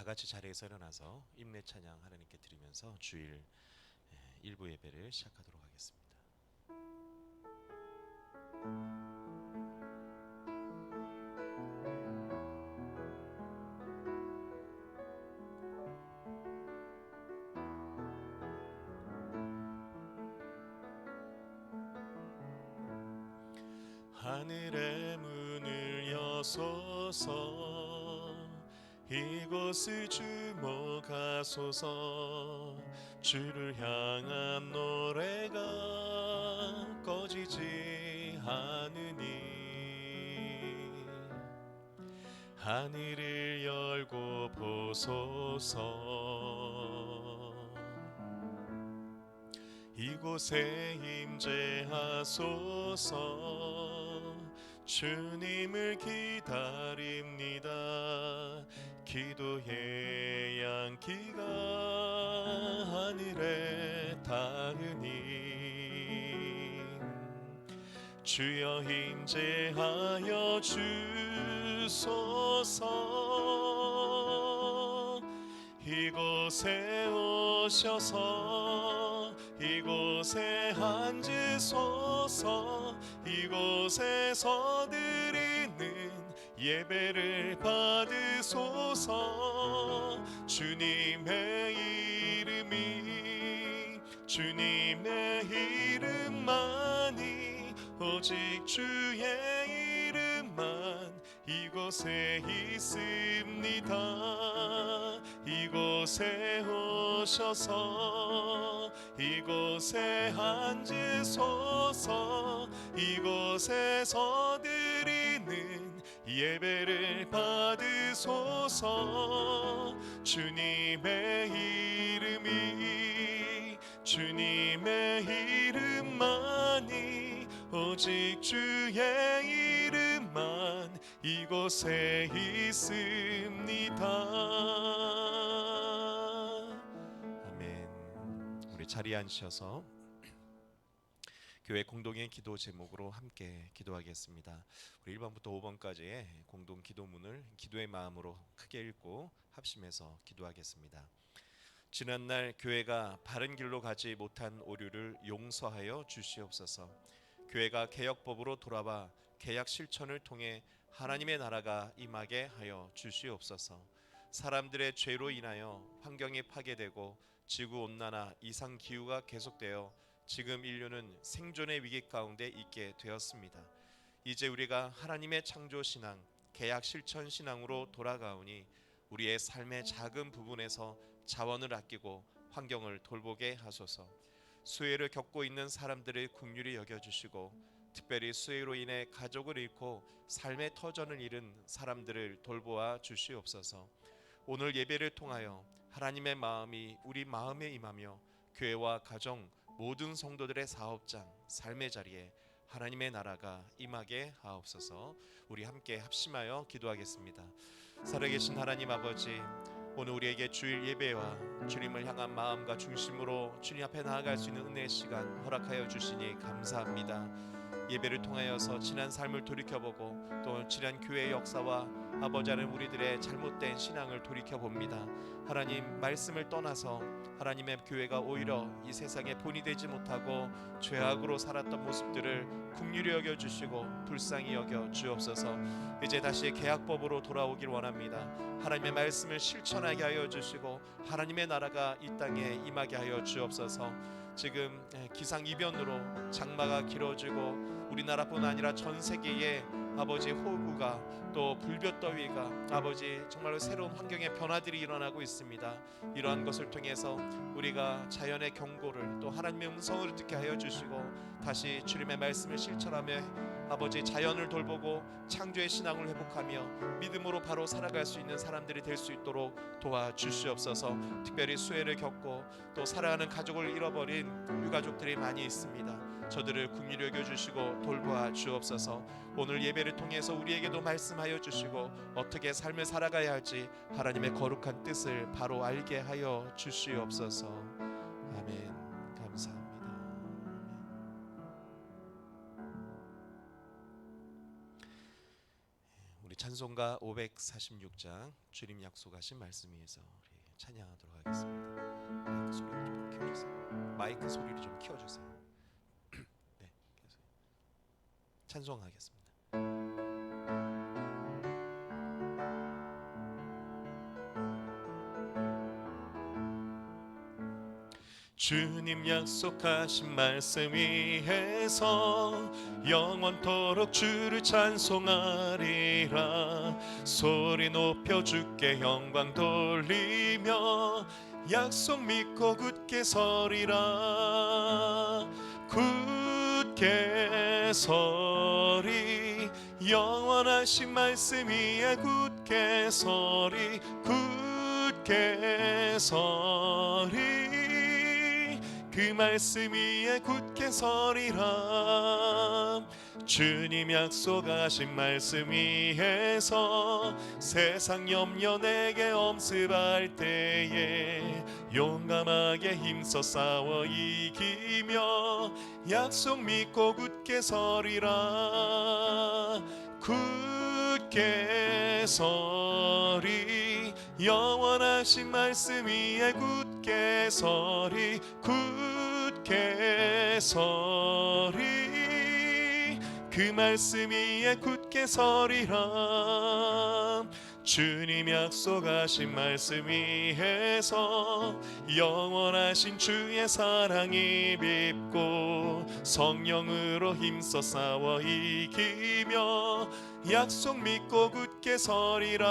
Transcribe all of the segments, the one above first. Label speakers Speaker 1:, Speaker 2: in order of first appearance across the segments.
Speaker 1: 다 같이 자리에서 일어나서 임내 찬양 하나님께 드리면서 주일 일부 예배를 시작하도록 하겠습니다. 하늘의 문을 여소서, 이곳을 주목하소서. 주를 향한 노래가 꺼지지 않으니 하늘을 열고 보소서. 이곳에 임재하소서. 주님을 기다립니다. 기도의 양기가 하늘에 닿으니 주여 임재하여 주소서. 이곳에 오셔서 이곳에 앉으소서. 이곳에서 드리는 예배를 받으소서. 주님의 주님의 이름만이, 오직 주의 이름만 이곳에 있습니다. 이곳에 오셔서 이곳에 앉으소서. 이곳에서 드리는 예배를 받으소서. 주님의 이름만이, 오직 주의 이름만 이곳에 있습니다. 아멘. 우리 자리에 앉으셔서 교회 공동의 기도 제목으로 함께 기도하겠습니다. 우리 1번부터 5번까지의 공동 기도문을 기도의 마음으로 크게 읽고 합심해서 기도하겠습니다. 지난날 교회가 바른 길로 가지 못한 오류를 용서하여 주시옵소서. 교회가 개혁법으로 돌아와 개혁 실천을 통해 하나님의 나라가 임하게 하여 주시옵소서. 사람들의 죄로 인하여 환경이 파괴되고 지구온난화 이상기후가 계속되어 지금 인류는 생존의 위기 가운데 있게 되었습니다. 이제 우리가 하나님의 창조신앙, 개혁 실천 신앙으로 돌아가오니 우리의 삶의 작은 부분에서 자원을 아끼고 환경을 돌보게 하소서. 수해를 겪고 있는 사람들을 긍휼히 여겨주시고 특별히 수해로 인해 가족을 잃고 삶의 터전을 잃은 사람들을 돌보아 주시옵소서. 오늘 예배를 통하여 하나님의 마음이 우리 마음에 임하며 교회와 가정 모든 성도들의 사업장, 삶의 자리에 하나님의 나라가 임하게 하옵소서. 우리 함께 합심하여 기도하겠습니다. 살아계신 하나님 아버지, 오늘 우리에게 주일 예배와 주님을 향한 마음과 중심으로 주님 앞에 나아갈 수 있는 은혜의 시간 허락하여 주시니 감사합니다. 예배를 통하여서 지난 삶을 돌이켜보고 또 지난 교회의 역사와 아버지 하나님 우리들의 잘못된 신앙을 돌이켜봅니다. 하나님, 말씀을 떠나서 하나님의 교회가 오히려 이 세상에 본이 되지 못하고 죄악으로 살았던 모습들을 긍휼히 여겨주시고 불쌍히 여겨 주옵소서. 이제 다시 개혁법으로 돌아오길 원합니다. 하나님의 말씀을 실천하게 하여 주시고 하나님의 나라가 이 땅에 임하게 하여 주옵소서. 지금 기상이변으로 장마가 길어지고 우리나라뿐 아니라 전 세계에 아버지 호우가 또 불볕더위가 아버지 정말로 새로운 환경의 변화들이 일어나고 있습니다. 이러한 것을 통해서 우리가 자연의 경고를 또 하나님의 음성을 듣게 하여 주시고 다시 주님의 말씀을 실천하며 아버지 자연을 돌보고 창조의 신앙을 회복하며 믿음으로 바로 살아갈 수 있는 사람들이 될 수 있도록 도와주시옵소서. 특별히 수해를 겪고 또 사랑하는 가족을 잃어버린 유가족들이 많이 있습니다. 저들을 긍휼히 여겨주시고 돌보아 주옵소서. 오늘 예배를 통해서 우리에게도 말씀하여 주시고 어떻게 삶을 살아가야 할지 하나님의 거룩한 뜻을 바로 알게 하여 주시옵소서. 아멘. 감사합니다. 찬송가 546장 주님 약속하신 말씀 위에서 우리 찬양하도록 하겠습니다. 마이크 소리를 좀 키워주세요. 네, 계속 찬송하겠습니다. 주님 약속하신 말씀 위에서 영원토록 주를 찬송하리라. 소리 높여 주께 영광 돌리며 약속 믿고 굳게 서리라. 굳게 서리 영원하신 말씀 위에 굳게 서리. 굳게 서리 그 말씀 위에 굳게 서리라. 주님 약속하신 말씀 위에서 세상 염려 내게 엄습할 때에 용감하게 힘써 싸워 이기며 약속 믿고 굳게 서리라. 굳게 서리 영원하신 말씀 위에 굳게 서리. 굳게 서리 그 말씀 위에 굳게 서리라. 주님 약속하신 말씀 위에서 영원하신 주의 사랑이 빕고 성령으로 힘써 싸워 이기며 약속 믿고 굳게 서리라.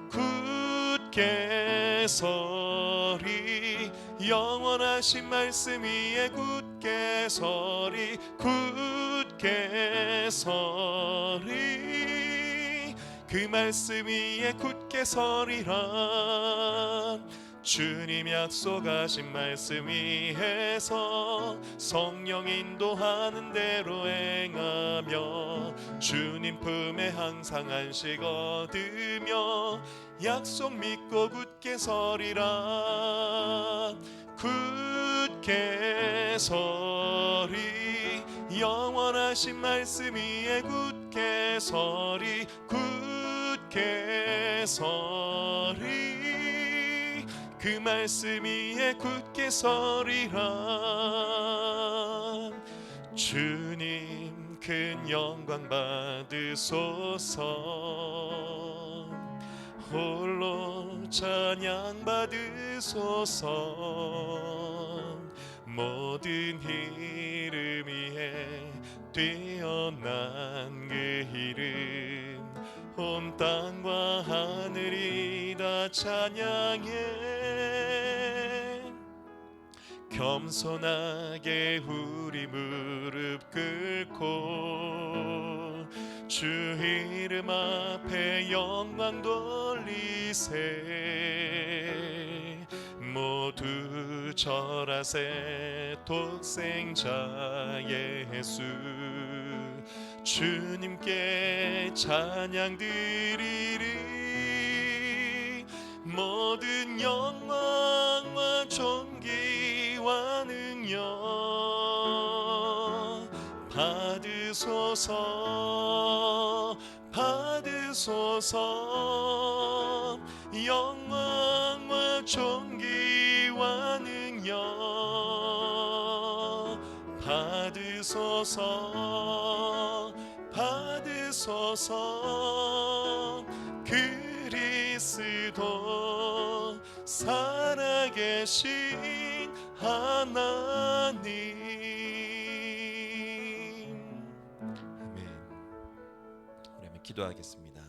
Speaker 1: 굳게 서리 영원하신 말씀 위에 굳게 서리. 굳게 서리 그 말씀 위에 굳게 서리라. 주님 약속하신 말씀 위에서 성령 인도하는 대로 행하며 주님 품에 항상 안식 얻으며 약속 믿고 굳게 서리라. 굳게 서리 영원하신 말씀 위에 굳게 서리. 굳게 서리 그 말씀 위에 굳게 서리라. 주님 큰 영광 받으소서. 홀로 찬양 받으소서. 모든 이름 위에 뛰어난 그 이름 온 땅과 하늘이 다 찬양해. 겸손하게 우리 무릎 꿇고 주 이름 앞에 영광 돌리세. 모두 절하세. 독생자 예수 주님께 찬양 드리리. 모든 영광과 존귀와 능력 받으소서. 받으소서. 영광과 존귀와 능력 받으소서. 받으소서. 그리스도 살아계신 하나님. 아멘. 우리 한번 기도하겠습니다.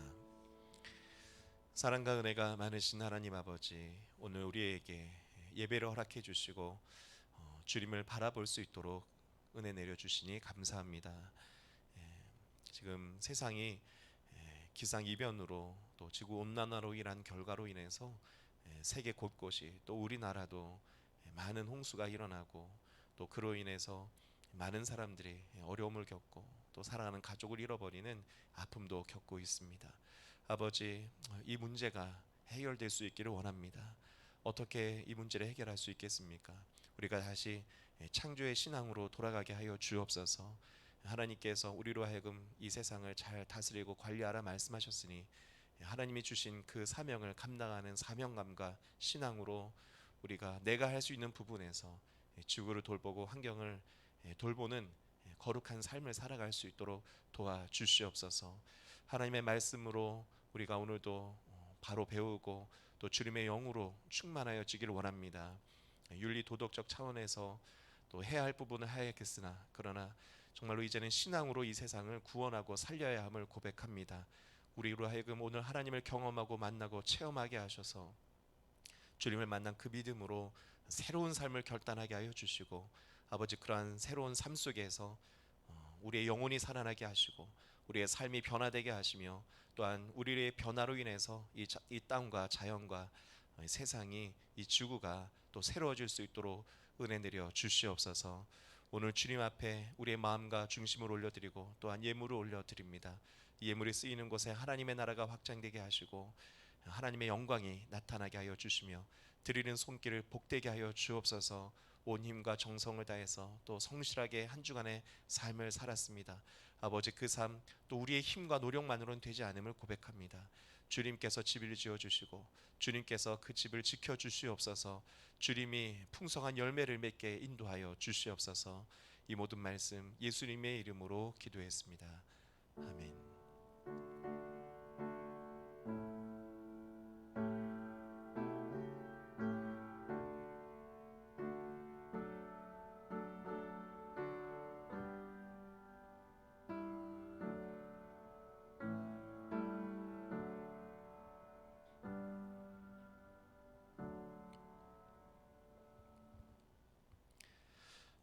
Speaker 1: 사랑과 은혜가 많으신 하나님 아버지, 오늘 우리에게 예배를 허락해 주시고 주님을 바라볼 수 있도록 은혜 내려주시니 감사합니다. 지금 세상이 기상이변으로 또 지구온난화로 인한 결과로 인해서 세계 곳곳이 또 우리나라도 많은 홍수가 일어나고 또 그로 인해서 많은 사람들이 어려움을 겪고 또 사랑하는 가족을 잃어버리는 아픔도 겪고 있습니다. 아버지, 이 문제가 해결될 수 있기를 원합니다. 어떻게 이 문제를 해결할 수 있겠습니까? 우리가 다시 창조의 신앙으로 돌아가게 하여 주옵소서. 하나님께서 우리로 하여금 이 세상을 잘 다스리고 관리하라 말씀하셨으니 하나님이 주신 그 사명을 감당하는 사명감과 신앙으로 우리가 내가 할 수 있는 부분에서 지구를 돌보고 환경을 돌보는 거룩한 삶을 살아갈 수 있도록 도와주시옵소서. 하나님의 말씀으로 우리가 오늘도 바로 배우고 또 주님의 영으로 충만하여지기를 원합니다. 윤리 도덕적 차원에서 또 해야 할 부분은 해야겠으나 그러나 정말로 이제는 신앙으로 이 세상을 구원하고 살려야 함을 고백합니다. 우리로 하여금 오늘 하나님을 경험하고 만나고 체험하게 하셔서 주님을 만난 그 믿음으로 새로운 삶을 결단하게 하여 주시고 아버지 그러한 새로운 삶 속에서 우리의 영혼이 살아나게 하시고 우리의 삶이 변화되게 하시며 또한 우리의 변화로 인해서 이 땅과 자연과 세상이 이 지구가 또 새로워질 수 있도록 은혜 내려 주시옵소서. 오늘 주님 앞에 우리의 마음과 중심을 올려드리고 또한 예물을 올려드립니다. 이 예물이 쓰이는 곳에 하나님의 나라가 확장되게 하시고 하나님의 영광이 나타나게 하여 주시며 드리는 손길을 복되게 하여 주옵소서. 온 힘과 정성을 다해서 또 성실하게 한 주간의 삶을 살았습니다. 아버지 그 삶 또 우리의 힘과 노력만으로는 되지 않음을 고백합니다. 주님께서 집을 지어 주시고 주님께서 그 집을 지켜 주시옵소서. 주님이 풍성한 열매를 맺게 인도하여 주시옵소서. 이 모든 말씀 예수님의 이름으로 기도했습니다. 아멘.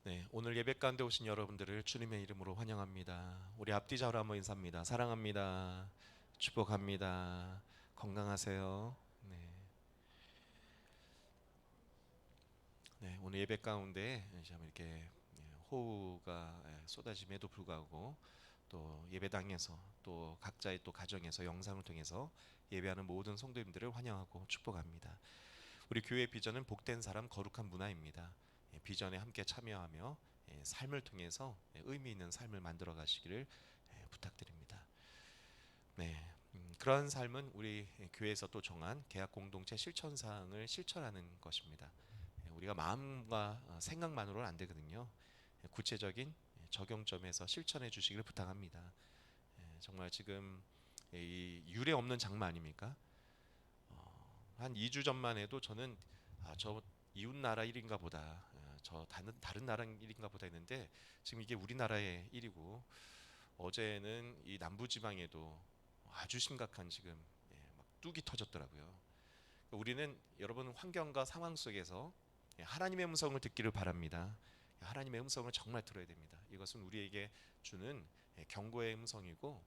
Speaker 1: 네, 오늘 예배 가운데 오신 여러분들을 주님의 이름으로 환영합니다. 우리 앞뒤 좌우로 한번 인사합니다. 사랑합니다. 축복합니다. 건강하세요. 네, 네, 오늘 예배 가운데 참 이렇게 호우가 쏟아짐에도 불구하고 또 예배당에서 또 각자의 또 가정에서 영상을 통해서 예배하는 모든 성도님들을 환영하고 축복합니다. 우리 교회 비전은 복된 사람 거룩한 문화입니다. 비전에 함께 참여하며 삶을 통해서 의미 있는 삶을 만들어 가시기를 부탁드립니다. 네, 그러한 삶은 우리 교회에서 또 정한 계약 공동체 실천 사항을 실천하는 것입니다. 우리가 마음과 생각만으로는 안 되거든요. 구체적인 적용점에서 실천해 주시기를 부탁합니다. 정말 지금 이 유례 없는 장마 아닙니까? 한 2주 전만 해도 저는 저 이웃 나라 일인가 보다, 저 다른 나라 일인가 보다 했는데 지금 이게 우리나라의 일이고 어제는 이 남부 지방에도 아주 심각한 지금 막 뚝이 터졌더라고요. 우리는 여러분 환경과 상황 속에서 하나님의 음성을 듣기를 바랍니다. 하나님의 음성을 정말 들어야 됩니다. 이것은 우리에게 주는 경고의 음성이고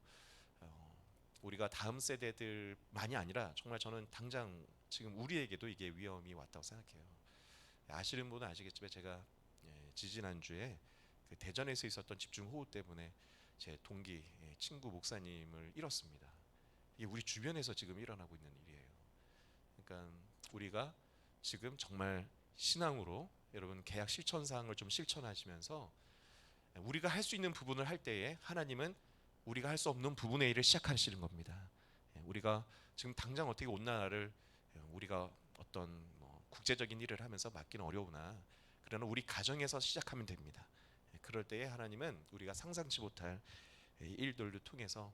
Speaker 1: 우리가 다음 세대들만이 아니라 정말 저는 당장 지금 우리에게도 이게 위험이 왔다고 생각해요. 아시는 분은 아시겠지만 제가 지지난주에 그 대전에서 있었던 집중호우 때문에 제 동기 친구 목사님을 잃었습니다. 이게 우리 주변에서 지금 일어나고 있는 일이에요. 그러니까 우리가 지금 정말 신앙으로 여러분 계약 실천 사항을 좀 실천하시면서 우리가 할 수 있는 부분을 할 때에 하나님은 우리가 할 수 없는 부분의 일을 시작하시는 겁니다. 우리가 지금 당장 어떻게 온 나라를 우리가 어떤 국제적인 일을 하면서 맡기는 어려우나 그러나 우리 가정에서 시작하면 됩니다. 그럴 때에 하나님은 우리가 상상치 못할 일들을 통해서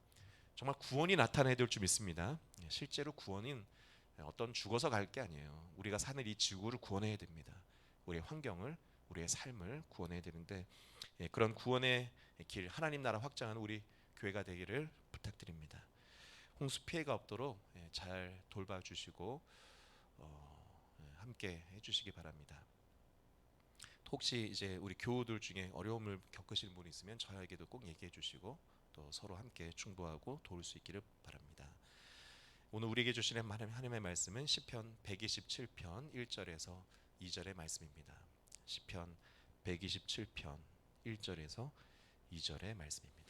Speaker 1: 정말 구원이 나타나야 될 줄 믿습니다. 실제로 구원은 어떤 죽어서 갈 게 아니에요. 우리가 사는 이 지구를 구원해야 됩니다. 우리의 환경을 우리의 삶을 구원해야 되는데 그런 구원의 길 하나님 나라 확장하는 우리 교회가 되기를 부탁드립니다. 홍수 피해가 없도록 잘 돌봐주시고 함께 해주시기 바랍니다. 혹시 이제 우리 교우들 중에 어려움을 겪으시는 분이 있으면 저에게도 꼭 얘기해 주시고 또 서로 함께 충고하고 도울 수 있기를 바랍니다. 오늘 우리에게 주시는 하나님의 말씀은 시편 127편 1절에서 2절의 말씀입니다. 시편 127편 1절에서 2절의 말씀입니다.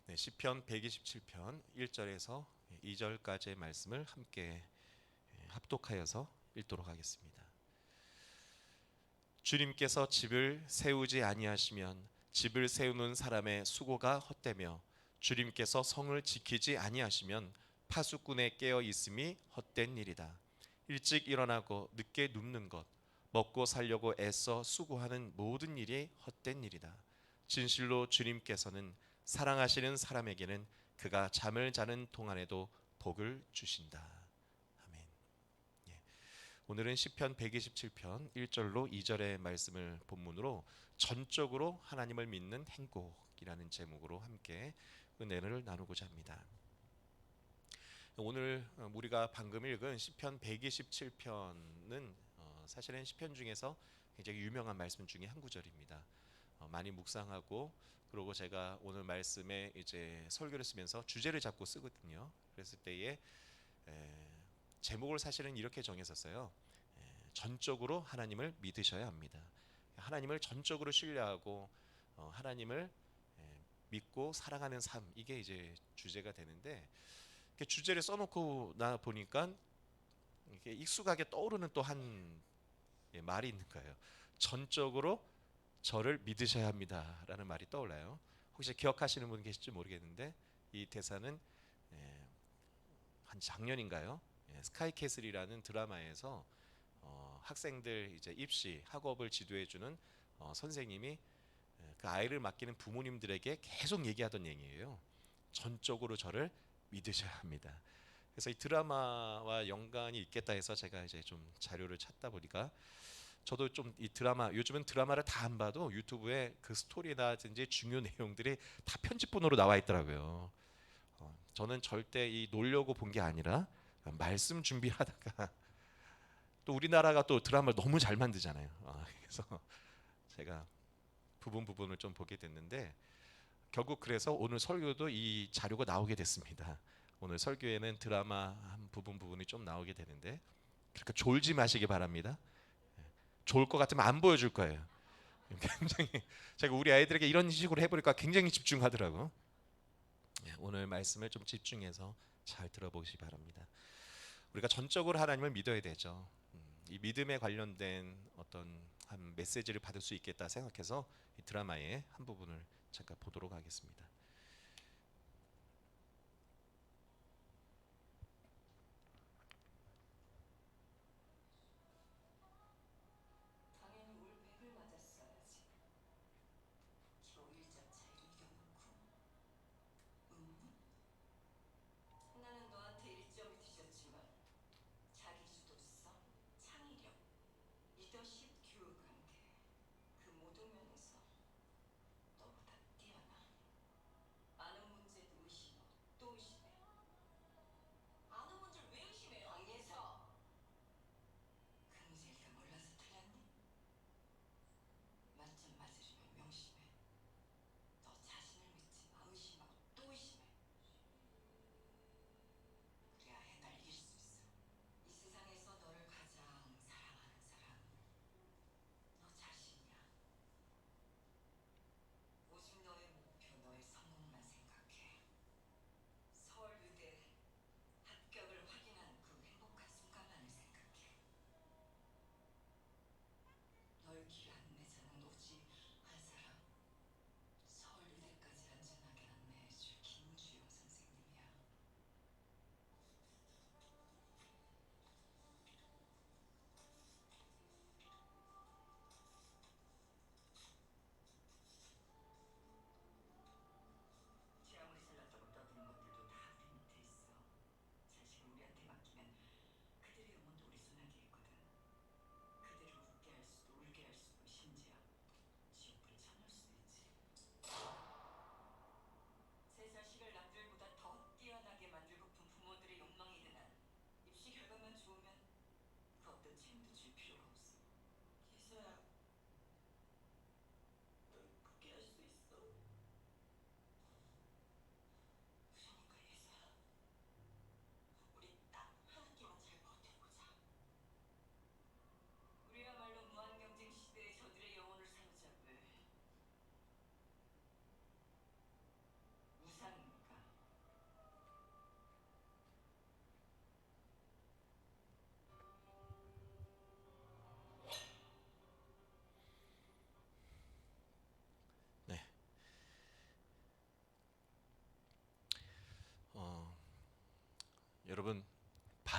Speaker 1: 네, 시편 127편 1절에서 2절까지의 말씀을 함께 합독하여서 읽도록 하겠습니다. 주님께서 집을 세우지 아니하시면 집을 세우는 사람의 수고가 헛되며 주님께서 성을 지키지 아니하시면 파수꾼의 깨어 있음이 헛된 일이다. 일찍 일어나고 늦게 눕는 것, 먹고 살려고 애써 수고하는 모든 일이 헛된 일이다. 진실로 주님께서는 사랑하시는 사람에게는 그가 잠을 자는 동안에도 복을 주신다. 아멘. 예. 오늘은 시편 127편 1절로 2절의 말씀을 본문으로 전적으로 하나님을 믿는 행복이라는 제목으로 함께 은혜를 나누고자 합니다. 오늘 우리가 방금 읽은 시편 127편은 사실은 시편 중에서 굉장히 유명한 말씀 중에 한 구절입니다. 많이 묵상하고 그리고 제가 오늘 말씀에 이제 설교를 쓰면서 주제를 잡고 쓰거든요. 그랬을 때에 제목을 사실은 이렇게 정했었어요. 전적으로 하나님을 믿으셔야 합니다. 하나님을 전적으로 신뢰하고 하나님을 믿고 살아가는 삶, 이게 이제 주제가 되는데, 주제를 써놓고 나 보니까 이렇게 익숙하게 떠오르는 또 한 말이 있는 거예요. 전적으로 저를 믿으셔야 합니다라는 말이 떠올라요. 혹시 기억하시는 분 계실지 모르겠는데 이 대사는 한 작년인가요? 스카이캐슬이라는 드라마에서 학생들 이제 입시 학업을 지도해주는 선생님이 그 아이를 맡기는 부모님들에게 계속 얘기하던 얘기예요. 전적으로 저를 믿으셔야 합니다. 그래서 이 드라마와 연관이 있겠다 해서 제가 이제 좀 자료를 찾다 보니까 저도 좀 이 드라마, 요즘은 드라마를 다 안 봐도 유튜브에 그 스토리라든지 중요 내용들이 다 편집본으로 나와 있더라고요. 저는 절대 이 놀려고 본 게 아니라 말씀 준비하다가 또 우리나라가 또 드라마를 너무 잘 만들잖아요. 그래서 제가 부분을 좀 보게 됐는데 결국 그래서 오늘 설교도 이 자료가 나오게 됐습니다. 오늘 설교에는 드라마 한 부분이 좀 나오게 되는데 그러니까 졸지 마시기 바랍니다. 좋을 것 같으면 안 보여줄 거예요. 굉장히 제가 우리 아이들에게 이런 식으로 해보니까 굉장히 집중하더라고. 오늘 말씀을 좀 집중해서 잘 들어보시기 바랍니다. 우리가 전적으로 하나님을 믿어야 되죠. 이 믿음에 관련된 어떤 한 메시지를 받을 수 있겠다 생각해서 이 드라마의 한 부분을 잠깐 보도록 하겠습니다.
Speaker 2: 당연히 올백을 맞았어야지. 초 1점 차이로 이겨놓고. 나는 너한테 1점을 뒤졌지만 자기주도성, 창의력, 리더십, 교육관계 그 모든 면에서 너보다 뛰어나.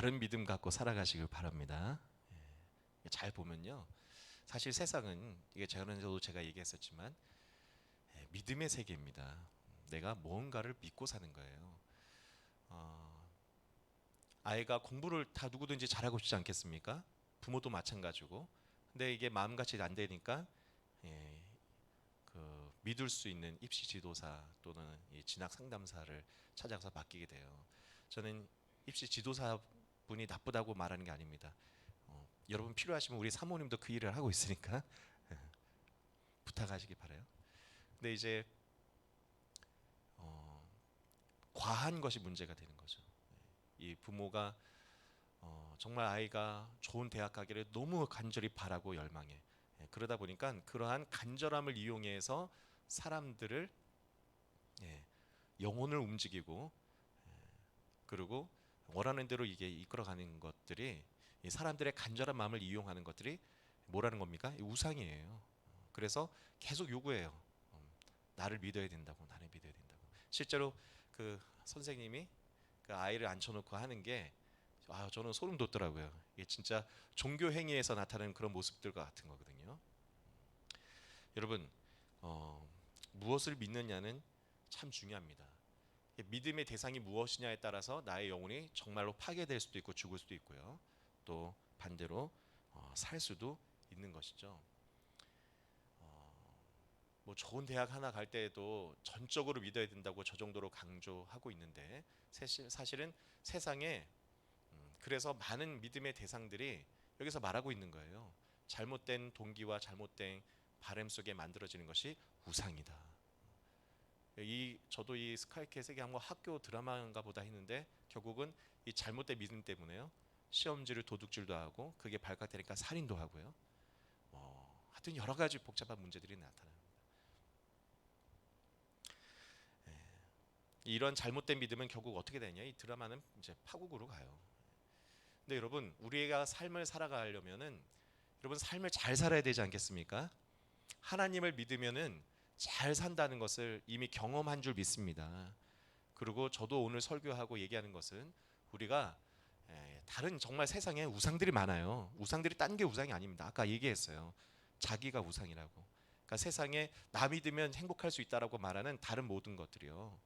Speaker 1: 바른 믿음 갖고 살아가시길 바랍니다. 잘 보면요, 사실 세상은 이게 저도 제가 얘기했었지만 믿음의 세계입니다. 내가 무언가를 믿고 사는 거예요. 아이가 공부를 다 누구든지 잘하고 싶지 않겠습니까? 부모도 마찬가지고. 근데 이게 마음같이 안 되니까 예, 그 믿을 수 있는 입시 지도사 또는 이 진학 상담사를 찾아가서 맡기게 돼요. 저는 입시 지도사 분이 나쁘다고 말하는 게 아닙니다. 여러분 필요하시면 우리 사모님도 그 일을 하고 있으니까 부탁하시기 바라요. 근데 이제 과한 것이 문제가 되는 거죠. 이 부모가 정말 아이가 좋은 대학 가기를 너무 간절히 바라고 열망해. 그러다 보니까 그러한 간절함을 이용해서 사람들을 영혼을 움직이고 그리고 원하는 대로 이게 이끌어가는 것들이 이 사람들의 간절한 마음을 이용하는 것들이 뭐라는 겁니까? 우상이에요. 그래서 계속 요구해요. 나를 믿어야 된다고, 나를 믿어야 된다고. 실제로 그 선생님이 그 아이를 앉혀놓고 하는 게 저는 소름 돋더라고요. 이게 진짜 종교 행위에서 나타나는 그런 모습들과 같은 거거든요. 여러분, 무엇을 믿느냐는 참 중요합니다. 믿음의 대상이 무엇이냐에 따라서 나의 영혼이 정말로 파괴될 수도 있고 죽을 수도 있고요. 또 반대로 살 수도 있는 것이죠. 뭐 좋은 대학 하나 갈 때에도 전적으로 믿어야 된다고 저 정도로 강조하고 있는데 사실은 세상에 그래서 많은 믿음의 대상들이 여기서 말하고 있는 거예요. 잘못된 동기와 잘못된 바램 속에 만들어지는 것이 우상이다. 저도 이 스카이캐 세계 한번 학교 드라마인가 보다 했는데 결국은 이 잘못된 믿음 때문에요. 시험지를 도둑질도 하고 그게 발각되니까 살인도 하고요. 하여튼 여러 가지 복잡한 문제들이 나타납니다. 이런 잘못된 믿음은 결국 어떻게 되냐? 이 드라마는 이제 파국으로 가요. 근데 여러분, 우리가 삶을 살아가려면은 여러분 삶을 잘 살아야 되지 않겠습니까? 하나님을 믿으면은 잘 산다는 것을 이미 경험한 줄 믿습니다. 그리고 저도 오늘 설교하고 얘기하는 것은 우리가 다른 정말 세상에 우상들이 많아요. 우상들이 딴 게 우상이 아닙니다. 아까 얘기했어요. 자기가 우상이라고. 그러니까 세상에 나 믿으면 행복할 수 있다라고 말하는 다른 모든 것들이요.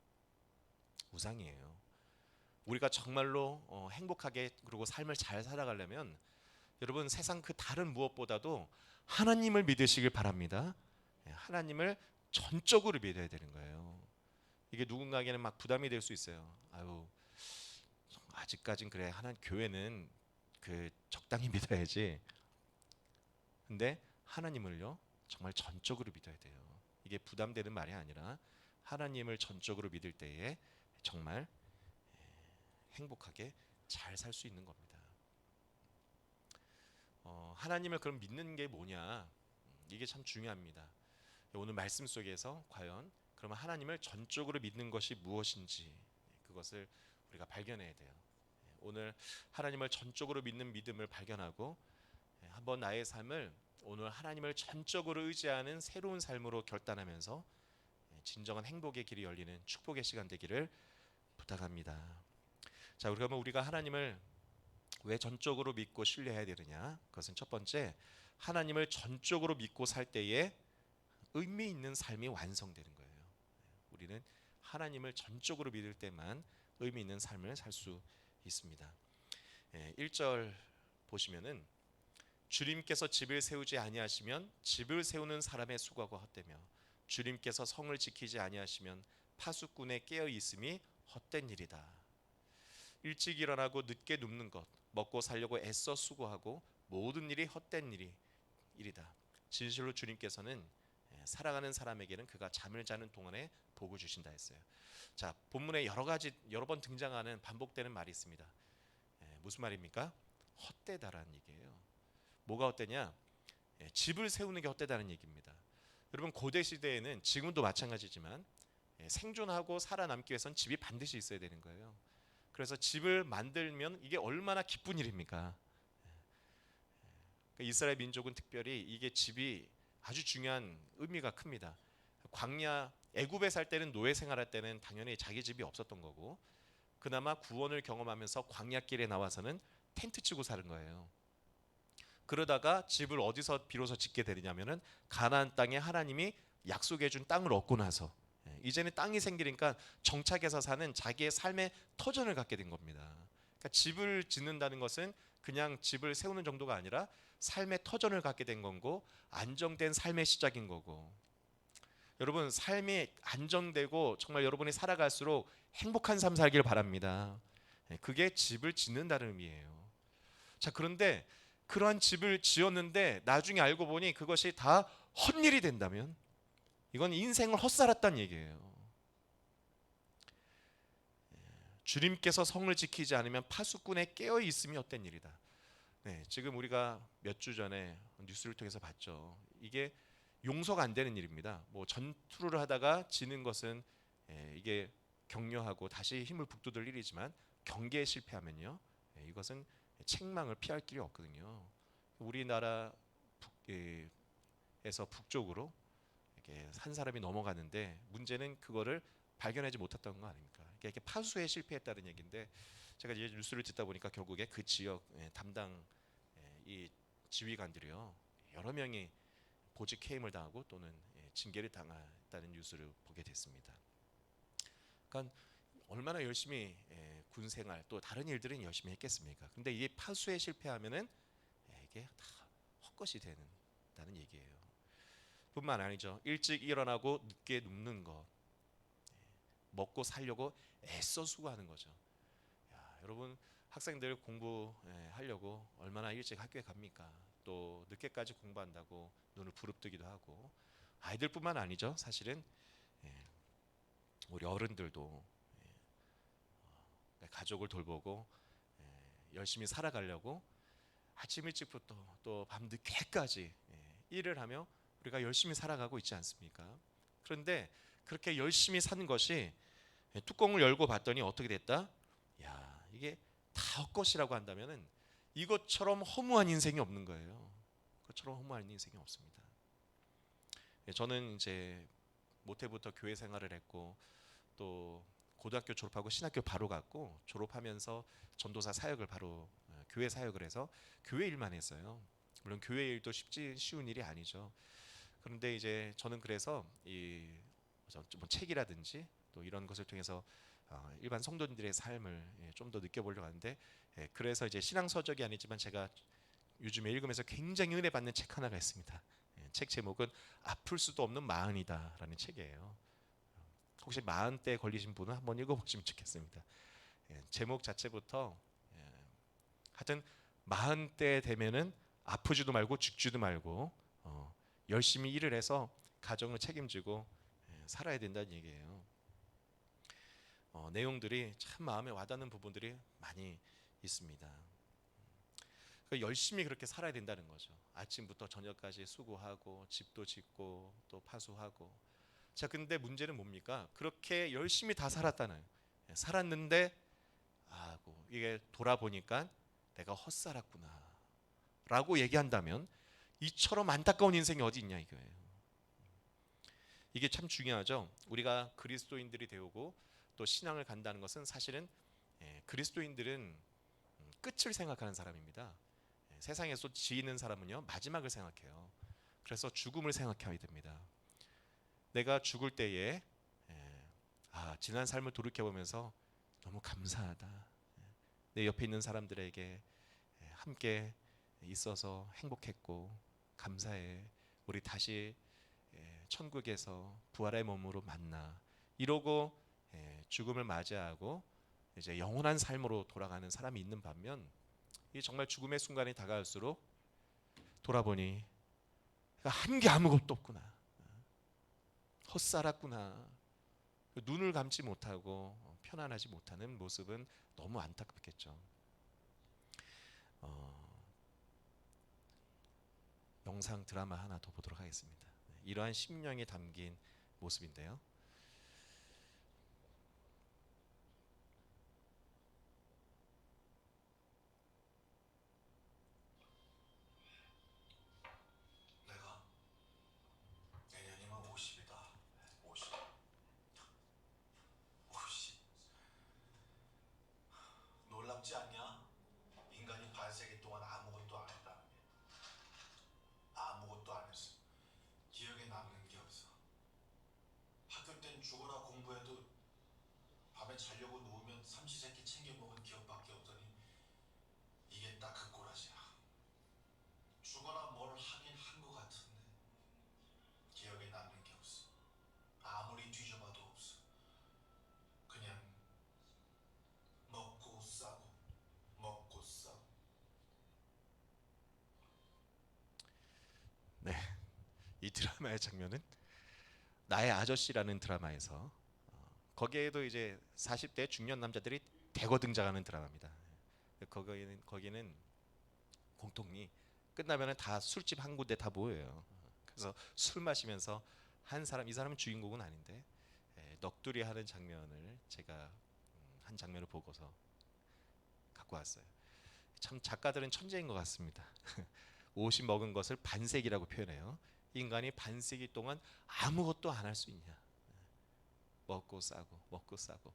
Speaker 1: 우상이에요. 우리가 정말로 행복하게 그리고 삶을 잘 살아가려면 여러분 세상 그 다른 무엇보다도 하나님을 믿으시길 바랍니다. 하나님을 전적으로 믿어야 되는 거예요. 이게 누군가에게는 막 부담이 될 수 있어요. 아유, 아직까진 그래. 하나님 교회는 그 적당히 믿어야지. 근데 하나님을요 정말 전적으로 믿어야 돼요. 이게 부담되는 말이 아니라 하나님을 전적으로 믿을 때에 정말 행복하게 잘 살 수 있는 겁니다. 하나님을 그럼 믿는 게 뭐냐? 이게 참 중요합니다. 오늘 말씀 속에서 과연 그러면 하나님을 전적으로 믿는 것이 무엇인지 그것을 우리가 발견해야 돼요. 오늘 하나님을 전적으로 믿는 믿음을 발견하고 한번 나의 삶을 오늘 하나님을 전적으로 의지하는 새로운 삶으로 결단하면서 진정한 행복의 길이 열리는 축복의 시간 되기를 부탁합니다. 자, 그러면 우리가 하나님을 왜 전적으로 믿고 신뢰해야 되느냐? 그것은 첫 번째, 하나님을 전적으로 믿고 살 때에 의미 있는 삶이 완성되는 거예요. 우리는 하나님을 전적으로 믿을 때만 의미 있는 삶을 살 수 있습니다. 1절 보시면은 주님께서 집을 세우지 아니하시면 집을 세우는 사람의 수고가 헛되며 주님께서 성을 지키지 아니하시면 파수꾼의 깨어 있음이 헛된 일이다. 일찍 일어나고 늦게 눕는 것, 먹고 살려고 애써 수고하고 모든 일이 헛된 일이다. 진실로 주님께서는 살아가는 사람에게는 그가 잠을 자는 동안에 복을 주신다 했어요. 자, 본문에 여러 번 등장하는 반복되는 말이 있습니다. 무슨 말입니까? 헛되다라는 얘기예요. 뭐가 헛되냐? 집을 세우는 게 헛되다는 얘기입니다. 여러분 고대 시대에는 지금도 마찬가지지만 생존하고 살아남기 위해서는 집이 반드시 있어야 되는 거예요. 그래서 집을 만들면 이게 얼마나 기쁜 일입니까? 이스라엘 민족은 특별히 이게 집이 아주 중요한 의미가 큽니다. 광야 애굽에 살 때는 노예 생활할 때는 당연히 자기 집이 없었던 거고 그나마 구원을 경험하면서 광야길에 나와서는 텐트 치고 사는 거예요. 그러다가 집을 어디서 비로소 짓게 되냐면은 가나안 땅에 하나님이 약속해 준 땅을 얻고 나서 이제는 땅이 생기니까 정착해서 사는 자기의 삶의 터전을 갖게 된 겁니다. 그러니까 집을 짓는다는 것은 그냥 집을 세우는 정도가 아니라 삶의 터전을 갖게 된 거고 안정된 삶의 시작인 거고, 여러분 삶이 안정되고 정말 여러분이 살아갈수록 행복한 삶 살길 바랍니다. 그게 집을 짓는다는 의미예요. 자, 그런데 그러한 집을 지었는데 나중에 알고 보니 그것이 다 헛일이 된다면 이건 인생을 헛살았다는 얘기예요. 주님께서 성을 지키지 않으면 파수꾼에 깨어 있음이 헛된 일이다. 네, 지금 우리가 몇 주 전에 뉴스를 통해서 봤죠. 이게 용서가 안 되는 일입니다. 뭐 전투를 하다가 지는 것은 이게 격려하고 다시 힘을 북돋을 일이지만 경계에 실패하면요, 이것은 책망을 피할 길이 없거든요. 우리나라 북에서 북쪽으로 이렇게 한 사람이 넘어가는데 문제는 그거를 발견하지 못했던 거 아닙니까? 이렇게 파수에 실패했다는 얘기인데, 제가 이제 뉴스를 듣다 보니까 결국에 그 지역 담당 이 지휘관들이요, 여러 명이 보직 해임을 당하고 또는 징계를 당했다는 뉴스를 보게 됐습니다. 그러니까 얼마나 열심히 군 생활 또 다른 일들은 열심히 했겠습니까? 근데 이 파수에 실패하면은 이게 다 헛것이 된다는 얘기예요. 뿐만 아니죠. 일찍 일어나고 늦게 눕는 것, 먹고 살려고 애써 수고하는 거죠. 야, 여러분 학생들 공부하려고 얼마나 일찍 학교에 갑니까? 또 늦게까지 공부한다고 눈을 부릅뜨기도 하고, 아이들뿐만 아니죠. 사실은 우리 어른들도 가족을 돌보고 열심히 살아가려고 아침 일찍부터 또 밤 늦게까지 일을 하며 우리가 열심히 살아가고 있지 않습니까? 그런데 그렇게 열심히 사는 것이 뚜껑을 열고 봤더니 어떻게 됐다? 야, 이게 다 헛것이라고 한다면은 이것처럼 허무한 인생이 없는 거예요. 그것처럼 허무한 인생이 없습니다. 저는 이제 모태부터 교회 생활을 했고 또 고등학교 졸업하고 신학교 바로 갔고, 졸업하면서 전도사 사역을 바로 교회 사역을 해서 교회 일만 했어요. 물론 교회 일도 쉬운 일이 아니죠. 그런데 이제 저는 그래서 뭐 책이라든지 또 이런 것을 통해서 일반 성도님들의 삶을 좀 더 느껴보려고 하는데, 그래서 이제 신앙 서적이 아니지만 제가 요즘에 읽으면서 굉장히 은혜 받는 책 하나가 있습니다. 책 제목은 아플 수도 없는 마흔이다라는 책이에요. 혹시 마흔대 걸리신 분은 한번 읽어보시면 좋겠습니다. 제목 자체부터 하여튼 마흔대 되면은 아프지도 말고 죽지도 말고 열심히 일을 해서 가정을 책임지고 살아야 된다는 얘기예요. 내용들이 참 마음에 와닿는 부분들이 많이 있습니다. 그러니까 열심히 그렇게 살아야 된다는 거죠. 아침부터 저녁까지 수고하고 집도 짓고 또 파수하고. 자, 근데 문제는 뭡니까? 그렇게 열심히 다 살았다는, 살았는데 이게 돌아보니까 내가 헛살았구나 라고 얘기한다면 이처럼 안타까운 인생이 어디 있냐 이거예요. 이게 참 중요하죠. 우리가 그리스도인들이 되고 또 신앙을 간다는 것은 사실은 그리스도인들은 끝을 생각하는 사람입니다. 세상에서 지는 사람은요, 마지막을 생각해요. 그래서 죽음을 생각해야 됩니다. 내가 죽을 때에 지난 삶을 돌이켜보면서 너무 감사하다. 내 옆에 있는 사람들에게 함께 있어서 행복했고 감사해. 우리 다시 천국에서 부활의 몸으로 만나. 이러고 죽음을 맞이하고 이제 영원한 삶으로 돌아가는 사람이 있는 반면, 이 정말 죽음의 순간이 다가올수록 돌아보니 한 게 아무것도 없구나. 헛살았구나. 눈을 감지 못하고 편안하지 못하는 모습은 너무 안타깝겠죠. 영상 드라마 하나 더 보도록 하겠습니다. 이러한 심령이 담긴 모습인데요. 내가 내년이면 50이다. 50. 50.
Speaker 3: 죽어라 공부해도 밤에 자려고 누우면 삼시세끼 챙겨 먹은 기억밖에 없더니 이게 딱 그 꼬라지야. 죽어라 뭘 하긴 한 것 같은데 기억에 남는 게 없어. 아무리 뒤져봐도 없어. 그냥 먹고 싸고 먹고 싸고.
Speaker 1: 네, 이 드라마의 장면은 나의 아저씨라는 드라마에서 거기에도 이제 40대 중년 남자들이 대거 등장하는 드라마입니다. 거기는 공통이 끝나면은 다 술집 한 군데 다 모여요. 그래서 술 마시면서 한 사람, 이 사람은 주인공은 아닌데 넋두리 하는 장면을 제가 한 장면을 보고서 갖고 왔어요. 참 작가들은 천재인 것 같습니다. 50 먹은 것을 반세기라고 표현해요. 인간이 반세기 동안 아무것도 안 할 수 있냐? 먹고 싸고 먹고 싸고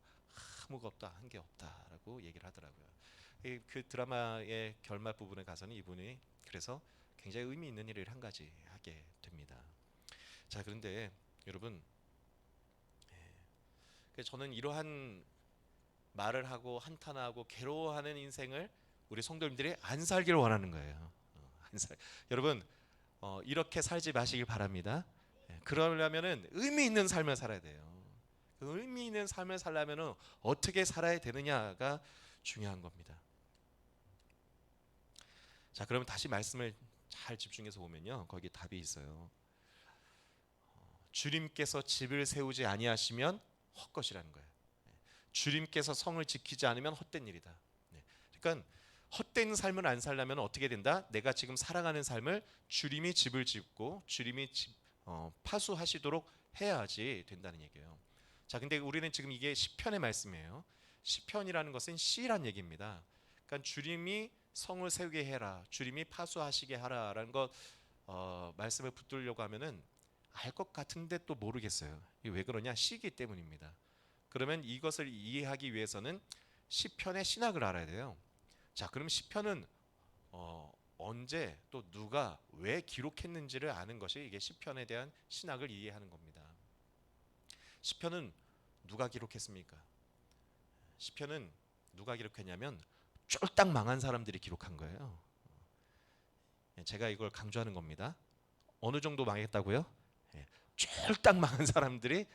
Speaker 1: 아무것도 한 게 없다라고 얘기를 하더라고요. 그 드라마의 결말 부분에 가서는 이분이 그래서 굉장히 의미 있는 일을 한 가지 하게 됩니다. 자, 그런데 여러분, 저는 이러한 말을 하고 한탄하고 괴로워하는 인생을 우리 성도님들이 안 살기를 원하는 거예요. 여러분, 이렇게 살지 마시길 바랍니다. 그러려면은 의미 있는 삶을 살아야 돼요. 그 의미 있는 삶을 살려면은 어떻게 살아야 되느냐가 중요한 겁니다. 자, 그러면 다시 말씀을 잘 집중해서 보면요, 거기 답이 있어요. 주님께서 집을 세우지 아니하시면 헛것이라는 거예요. 주님께서 성을 지키지 않으면 헛된 일이다. 그러니까 헛된 삶을 안 살려면 어떻게 된다? 내가 지금 살아가는 삶을 주님이 집을 짓고 주님이 파수하시도록 해야지 된다는 얘기예요. 자, 근데 우리는 지금 이게 시편의 말씀이에요. 시편이라는 것은 시란 얘기입니다. 그러니까 주님이 성을 세우게 해라, 주님이 파수하시게 하라라는 것 말씀을 붙들려고 하면은 알 것 같은데 또 모르겠어요. 이게 왜 그러냐? 시기 때문입니다. 그러면 이것을 이해하기 위해서는 시편의 신학을 알아야 돼요. 자, 그럼 시편은 언제 또 누가 왜 기록했는지를 아는 것이 이게 시편에 대한 신학을 이해하는 겁니다. 시편은 누가 기록했습니까? 시편은 누가 기록했냐면 쫄딱 망한 사람들이 기록한 거예요. 제가 이걸 강조하는 겁니다. 어느 정도 망했다고요? 쫄딱 망한 사람들이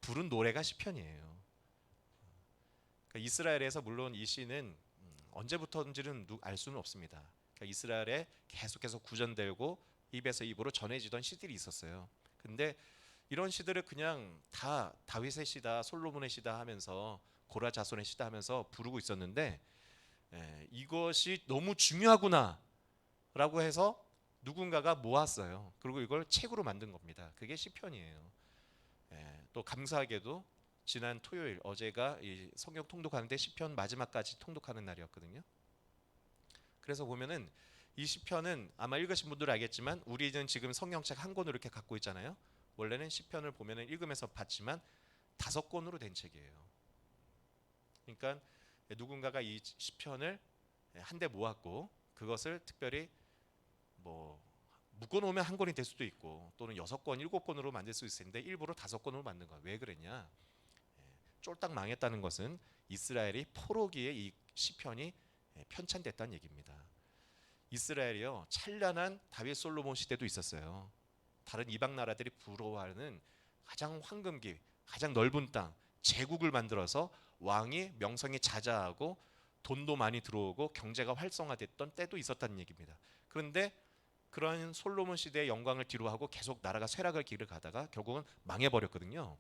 Speaker 1: 부른 노래가 시편이에요. 그러니까 이스라엘에서 물론 이 시는 언제부터인지는 알 수는 없습니다. 그러니까 이스라엘에 계속해서 구전되고 입에서 입으로 전해지던 시들이 있었어요. 근데 이런 시들을 그냥 다 다윗의 시다, 솔로몬의 시다 하면서 고라 자손의 시다 하면서 부르고 있었는데 이것이 너무 중요하구나 라고 해서 누군가가 모았어요. 그리고 이걸 책으로 만든 겁니다. 그게 시편이에요. 또 감사하게도 지난 토요일, 어제가 이 성경 통독하는데 시편 마지막까지 통독하는 날이었거든요. 그래서 보면은 이 시편은 아마 읽으신 분들은 알겠지만 우리는 지금 성경책 한 권으로 이렇게 갖고 있잖아요. 원래는 시편을 보면은 읽으면서 봤지만 5권으로 된 책이에요. 그러니까 누군가가 이 시편을 한데 모았고 그것을 특별히 뭐 묶어놓으면 한 권이 될 수도 있고 또는 6권, 7권으로 만들 수 있을 텐데 일부러 5권으로 만든 거야. 왜 그랬냐? 쫄딱 망했다는 것은 이스라엘이 포로기에 이 시편이 편찬됐다는 얘기입니다. 이스라엘이요, 찬란한 다윗 솔로몬 시대도 있었어요. 다른 이방 나라들이 부러워하는 가장 황금기, 가장 넓은 땅, 제국을 만들어서 왕이 명성이 자자하고 돈도 많이 들어오고 경제가 활성화됐던 때도 있었다는 얘기입니다. 그런데 그런 솔로몬 시대의 영광을 뒤로하고 계속 나라가 쇠락을 길을 가다가 결국은 망해버렸거든요.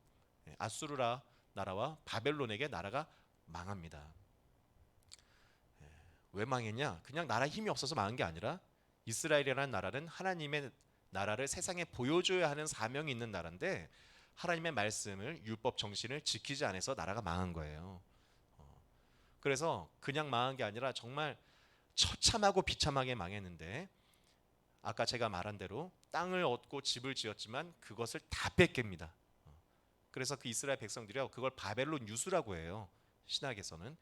Speaker 1: 아수르라 나라와 바벨론에게 나라가 망합니다. 왜 망했냐? 그냥 나라 힘이 없어서 망한 게 아니라 이스라엘이라는 나라는 하나님의 나라를 세상에 보여줘야 하는 사명이 있는 나라인데 하나님의 말씀을, 율법 정신을 지키지 않아서 나라가 망한 거예요. 그래서 그냥 망한 게 아니라 정말 처참하고 비참하게 망했는데 아까 제가 말한 대로 땅을 얻고 집을 지었지만 그것을 다 뺏깁니다. 그래서 그 이스라엘 백성들이요, 그걸 바벨론 유수라고 해요. 신학에서는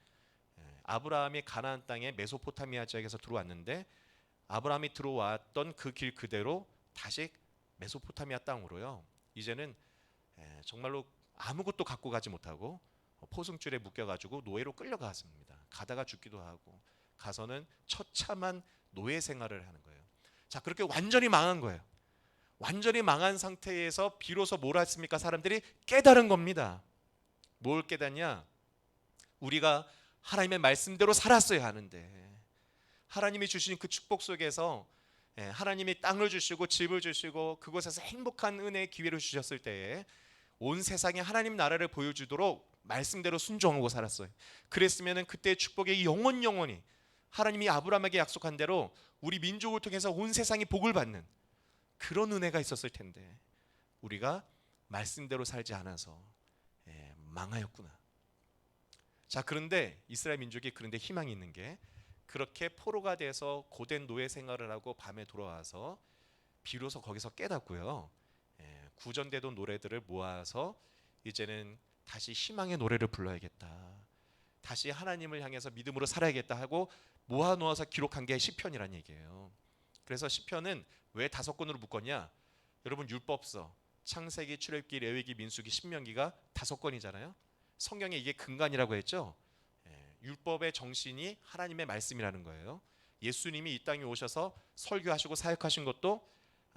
Speaker 1: 아브라함이 가나안 땅에 메소포타미아 지역에서 들어왔는데 아브라함이 들어왔던 그 길 그대로 다시 메소포타미아 땅으로요. 이제는 정말로 아무것도 갖고 가지 못하고 포승줄에 묶여가지고 노예로 끌려갔습니다. 가다가 죽기도 하고 가서는 처참한 노예 생활을 하는 거예요. 자, 그렇게 완전히 망한 거예요. 완전히 망한 상태에서 비로소 뭘 했습니까? 사람들이 깨달은 겁니다. 뭘 깨닫냐? 우리가 하나님의 말씀대로 살았어야 하는데, 하나님이 주신 그 축복 속에서 하나님이 땅을 주시고 집을 주시고 그곳에서 행복한 은혜의 기회를 주셨을 때에 온 세상에 하나님 나라를 보여주도록 말씀대로 순종하고 살았어요. 그랬으면 그때의 축복이 영원히 하나님이 아브라함에게 약속한 대로 우리 민족을 통해서 온 세상이 복을 받는 그런 은혜가 있었을 텐데, 우리가 말씀대로 살지 않아서 망하였구나. 자, 그런데 이스라엘 민족이 그런데 희망이 있는 게, 그렇게 포로가 돼서 고된 노예 생활을 하고 밤에 돌아와서 비로소 거기서 깨닫고요, 구전되던 노래들을 모아서 이제는 다시 희망의 노래를 불러야겠다, 다시 하나님을 향해서 믿음으로 살아야겠다 하고 모아놓아서 기록한 게 시편이란 얘기예요. 그래서 시편은 왜 5권으로 묶었냐? 여러분, 율법서, 창세기, 출애굽기, 레위기, 민수기, 신명기가 5권이잖아요. 성경에 이게 근간이라고 했죠. 율법의 정신이 하나님의 말씀이라는 거예요. 예수님이 이 땅에 오셔서 설교하시고 사역하신 것도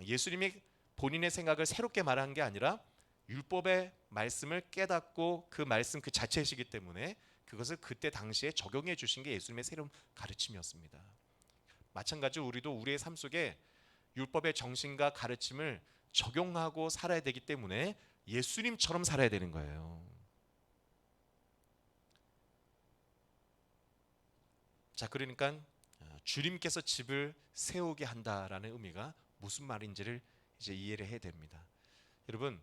Speaker 1: 예수님이 본인의 생각을 새롭게 말한 게 아니라 율법의 말씀을 깨닫고 그 말씀 그 자체이시기 때문에 그것을 그때 당시에 적용해 주신 게 예수님의 새로운 가르침이었습니다. 마찬가지로 우리도 우리의 삶 속에 율법의 정신과 가르침을 적용하고 살아야 되기 때문에 예수님처럼 살아야 되는 거예요. 자, 그러니까 주님께서 집을 세우게 한다라는 의미가 무슨 말인지를 이제 이해를 해야 됩니다. 여러분,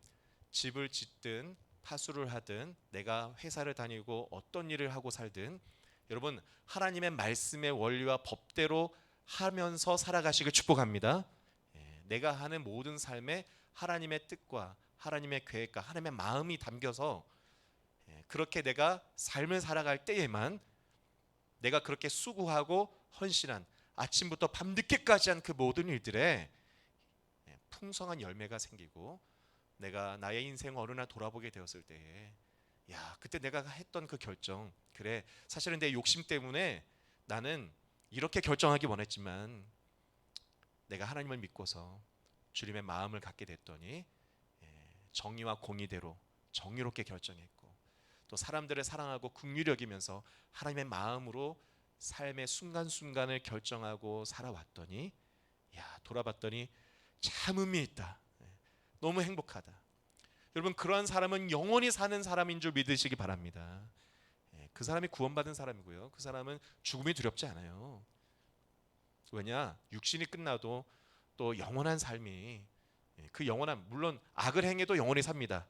Speaker 1: 집을 짓든 파수를 하든 내가 회사를 다니고 어떤 일을 하고 살든, 여러분, 하나님의 말씀의 원리와 법대로 하면서 살아가시길 축복합니다. 내가 하는 모든 삶에 하나님의 뜻과 하나님의 계획과 하나님의 마음이 담겨서 그렇게 내가 삶을 살아갈 때에만 내가 그렇게 수고하고 헌신한 아침부터 밤늦게까지 한 그 모든 일들에 풍성한 열매가 생기고, 내가 나의 인생 어느 날 돌아보게 되었을 때에, 야, 그때 내가 했던 그 결정, 그래, 사실은 내 욕심 때문에 나는 이렇게 결정하기 원했지만 내가 하나님을 믿고서 주님의 마음을 갖게 됐더니 정의와 공의대로 정의롭게 결정했고, 또 사람들을 사랑하고 긍휼히 여기면서 하나님의 마음으로 삶의 순간순간을 결정하고 살아왔더니, 야, 돌아봤더니 참 의미 있다, 너무 행복하다. 여러분, 그러한 사람은 영원히 사는 사람인 줄 믿으시기 바랍니다. 그 사람이 구원받은 사람이고요, 그 사람은 죽음이 두렵지 않아요. 왜냐? 육신이 끝나도 또 영원한 삶이, 그 영원한, 물론 악을 행해도 영원히 삽니다.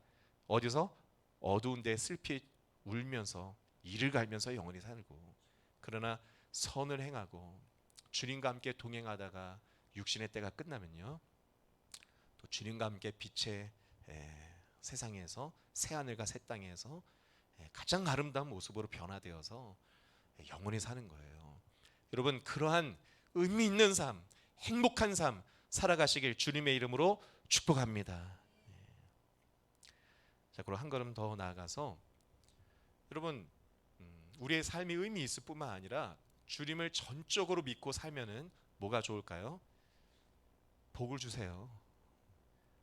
Speaker 1: 어디서? 어두운 데 슬피 울면서 이를 갈면서 영원히 살고, 그러나 선을 행하고 주님과 함께 동행하다가 육신의 때가 끝나면요, 또 주님과 함께 빛의 세상에서, 새하늘과 새 땅에서 가장 아름다운 모습으로 변화되어서 영원히 사는 거예요. 여러분, 그러한 의미 있는 삶, 행복한 삶 살아가시길 주님의 이름으로 축복합니다. 자, 그럼 한 걸음 더 나아가서, 여러분, 우리의 삶이 의미 있을 뿐만 아니라 주님을 전적으로 믿고 살면은 뭐가 좋을까요? 복을 주세요.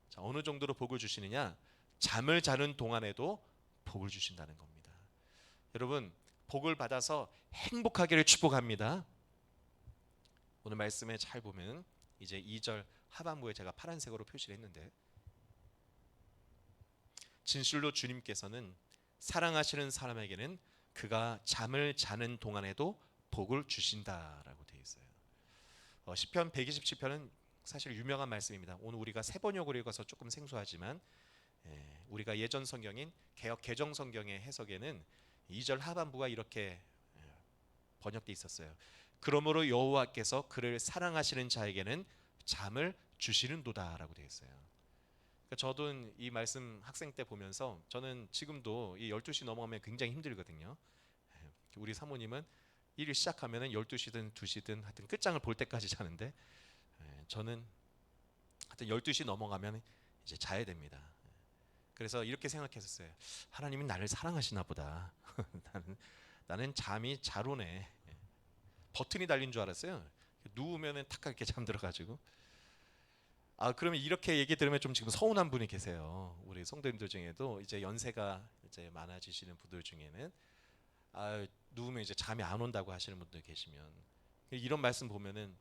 Speaker 1: 자, 어느 정도로 복을 주시느냐? 잠을 자는 동안에도 복을 주신다는 겁니다. 여러분, 복을 받아서 행복하기를 축복합니다. 오늘 말씀에 잘 보면 이제 2절 하반부에 제가 파란색으로 표시를 했는데, 진실로 주님께서는 사랑하시는 사람에게는 그가 잠을 자는 동안에도 복을 주신다라고 되어 있어요. 시편 127편은 사실 유명한 말씀입니다. 오늘 우리가 세 번역으로 읽어서 조금 생소하지만, 우리가 예전 성경인 개역 개정 성경의 해석에는 2절 하반부가 이렇게 번역돼 있었어요. 그러므로 여호와께서 그를 사랑하시는 자에게는 잠을 주시는도다라고 되어 있어요. 그러니까 저도 이 말씀 학생 때 보면서, 저는 지금도 이 12시 넘어가면 굉장히 힘들거든요. 우리 사모님은 일을 시작하면 12시든 2시든 하여튼 끝장을 볼 때까지 자는데, 저는 하여튼 12시 넘어가면 이제 자야 됩니다. 그래서 이렇게 생각했었어요. 하나님이 나를 사랑하시나 보다. 나는 잠이 잘 오네. 버튼이 달린 줄 알았어요. 누우면은 탁 이렇게 잠들어가지고. 그러면 이렇게 얘기 들으면 좀 지금 서운한 분이 계세요. 우리 성도님들 중에도 이제 연세가 이제 많아지시는 분들 중에는 누우면 이제 잠이 안 온다고 하시는 분들 계시면 이런 말씀 보면은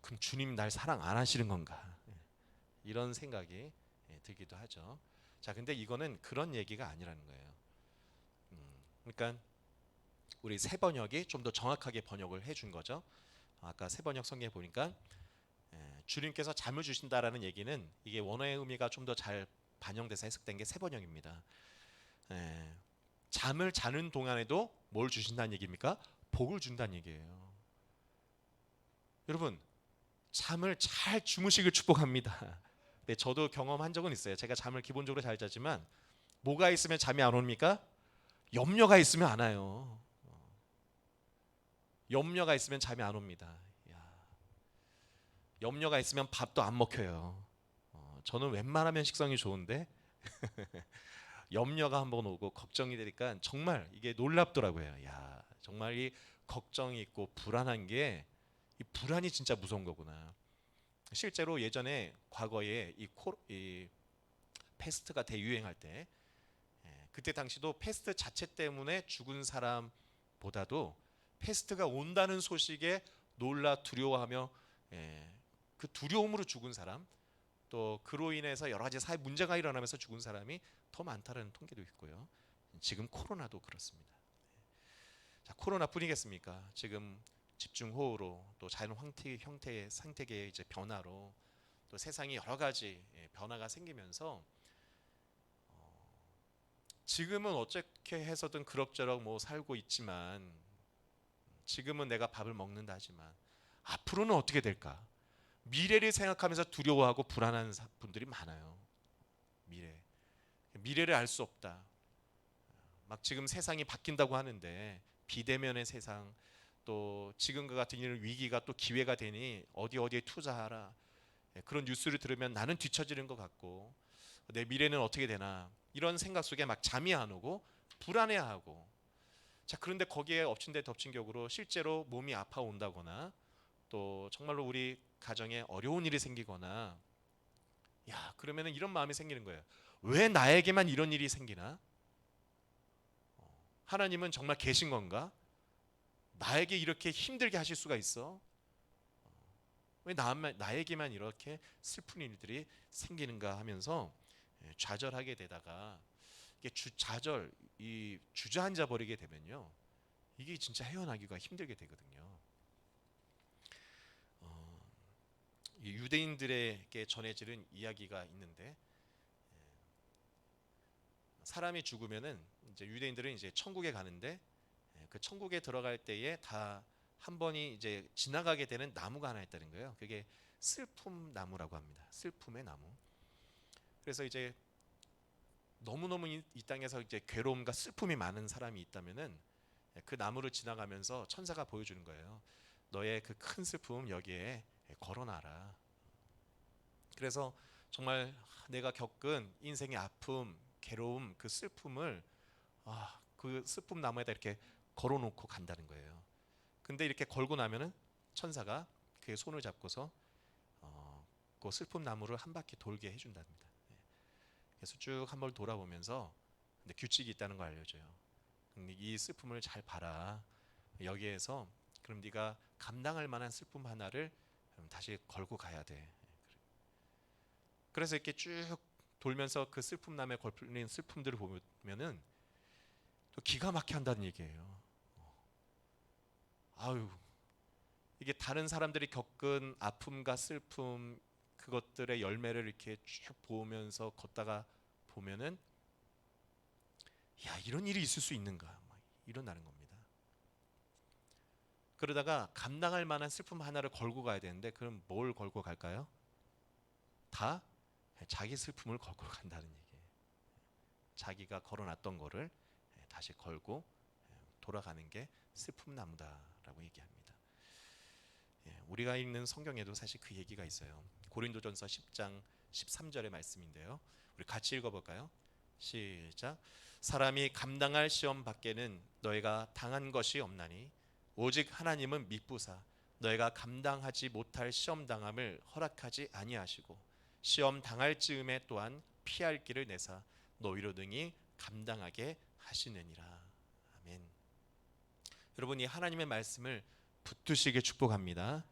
Speaker 1: 그럼 주님 날 사랑 안 하시는 건가? 이런 생각이 들기도 하죠. 자, 근데 이거는 그런 얘기가 아니라는 거예요. 그러니까 우리 새 번역이 좀 더 정확하게 번역을 해준 거죠. 아까 새 번역 성경에 보니까 주님께서 잠을 주신다라는 얘기는 이게 원어의 의미가 좀 더 잘 반영돼서 해석된 게 새 번역입니다. 잠을 자는 동안에도 뭘 주신다는 얘기입니까? 복을 준다는 얘기예요. 여러분, 잠을 잘 주무시길 축복합니다. 네, 저도 경험한 적은 있어요. 제가 잠을 기본적으로 잘 자지만 뭐가 있으면 잠이 안 옵니까? 염려가 있으면 안 와요. 염려가 있으면 잠이 안 옵니다. 염려가 있으면 밥도 안 먹혀요. 저는 웬만하면 식성이 좋은데 염려가 한번 오고 걱정이 되니까 정말 이게 놀랍더라고요. 정말 이 걱정이 있고 불안한 게 이 불안이 진짜 무서운 거구나. 실제로 예전에 과거에 이 패스트가 대유행할 때 그때 당시도 패스트 자체 때문에 죽은 사람보다도 패스트가 온다는 소식에 놀라 두려워하며 그 두려움으로 죽은 사람, 또 그로 인해서 여러 가지 사회 문제가 일어나면서 죽은 사람이 더 많다는 통계도 있고요. 지금 코로나도 그렇습니다. 자, 코로나뿐이겠습니까? 지금 집중호우로 또 자연 형태의 생태계의 이제 변화로 또 세상이 여러 가지 변화가 생기면서 지금은 어떻게 해서든 그럭저럭 뭐 살고 있지만 지금은 내가 밥을 먹는다 하지만 앞으로는 어떻게 될까? 미래를 생각하면서 두려워하고 불안한 분들이 많아요. 미래를 알 수 없다. 막 지금 세상이 바뀐다고 하는데 비대면의 세상, 또 지금과 같은 이런 위기가 또 기회가 되니 어디에 투자하라. 그런 뉴스를 들으면 나는 뒤처지는 것 같고 내 미래는 어떻게 되나 이런 생각 속에 막 잠이 안 오고 불안해하고. 자, 그런데 거기에 엎친 데 덮친 격으로 실제로 몸이 아파온다거나 또 정말로 우리 가정에 어려운 일이 생기거나 그러면은 이런 마음이 생기는 거예요. 왜 나에게만 이런 일이 생기나? 하나님은 정말 계신 건가? 나에게 이렇게 힘들게 하실 수가 있어? 왜 나에게만 이렇게 슬픈 일들이 생기는가 하면서 좌절하게 되다가 이게 주저앉아 버리게 되면요, 이게 진짜 헤어나기가 힘들게 되거든요. 이 유대인들에게 전해지는 이야기가 있는데 사람이 죽으면은 이제 유대인들은 이제 천국에 가는데 그 천국에 들어갈 때에 다 한 번이 이제 지나가게 되는 나무가 하나 있다는 거예요. 그게 슬픔 나무라고 합니다. 슬픔의 나무. 그래서 이제 너무너무 이 땅에서 이제 괴로움과 슬픔이 많은 사람이 있다면은 그 나무를 지나가면서 천사가 보여주는 거예요. 너의 그 큰 슬픔 여기에 걸어놔라. 그래서 정말 내가 겪은 인생의 아픔, 괴로움, 그 슬픔을 그 슬픔 나무에다 이렇게 걸어놓고 간다는 거예요. 근데 이렇게 걸고 나면은 천사가 그의 손을 잡고서 그 슬픔 나무를 한 바퀴 돌게 해준답니다. 그래서 쭉 한 번 돌아보면서 근데 규칙이 있다는 걸 알려줘요. 이 슬픔을 잘 봐라. 여기에서 그럼 네가 감당할 만한 슬픔 하나를 다시 걸고 가야 돼. 그래서 이렇게 쭉 돌면서 그 슬픔 나무에 걸린 슬픔들을 보면은 또 기가 막혀 한다는 얘기예요. 이게 다른 사람들이 겪은 아픔과 슬픔 그것들의 열매를 이렇게 쭉 보면서 걷다가 보면은 이런 일이 있을 수 있는가 막 일어나는 겁니다. 그러다가 감당할 만한 슬픔 하나를 걸고 가야 되는데 그럼 뭘 걸고 갈까요? 다 자기 슬픔을 걸고 간다는 얘기예요. 자기가 걸어놨던 거를 다시 걸고 돌아가는 게 슬픔 나무다라고 얘기합니다. 우리가 읽는 성경에도 사실 그 얘기가 있어요. 고린도전서 10장 13절의 말씀인데요. 우리 같이 읽어볼까요? 시작. 사람이 감당할 시험 밖에는 너희가 당한 것이 없나니 오직 하나님은 미쁘사 너희가 감당하지 못할 시험 당함을 허락하지 아니하시고 시험 당할 즈음에 또한 피할 길을 내사 너희로 능히 감당하게 하시느니라. 아멘. 여러분, 이 하나님의 말씀을 붙드시게 축복합니다.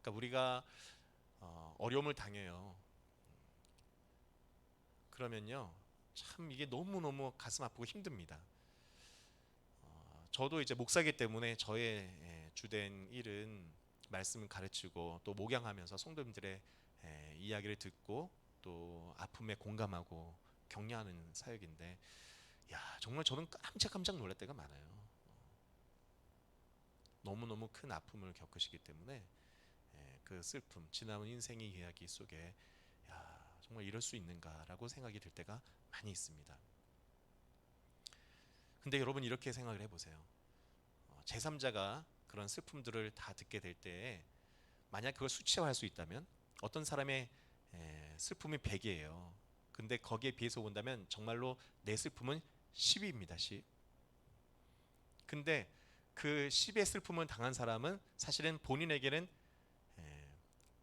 Speaker 1: 그러니까 우리가 어려움을 당해요. 그러면요, 참 이게 너무너무 가슴 아프고 힘듭니다. 저도 이제 목사기 때문에 저의 주된 일은 말씀을 가르치고 또 목양하면서 성도님들의 이야기를 듣고 또 아픔에 공감하고 격려하는 사역인데, 야, 정말 저는 깜짝깜짝 놀랄 때가 많아요. 너무너무 큰 아픔을 겪으시기 때문에 그 슬픔, 지나온 인생의 이야기 속에 야, 정말 이럴 수 있는가라고 생각이 들 때가 많이 있습니다. 근데 여러분, 이렇게 생각을 해보세요. 제3자가 그런 슬픔들을 다 듣게 될 때에 만약 그걸 수치화할 수 있다면, 어떤 사람의 슬픔이 100이에요. 근데 거기에 비해서 본다면 정말로 내 슬픔은 10입니다. 10. 근데 그 10의 슬픔을 당한 사람은 사실은 본인에게는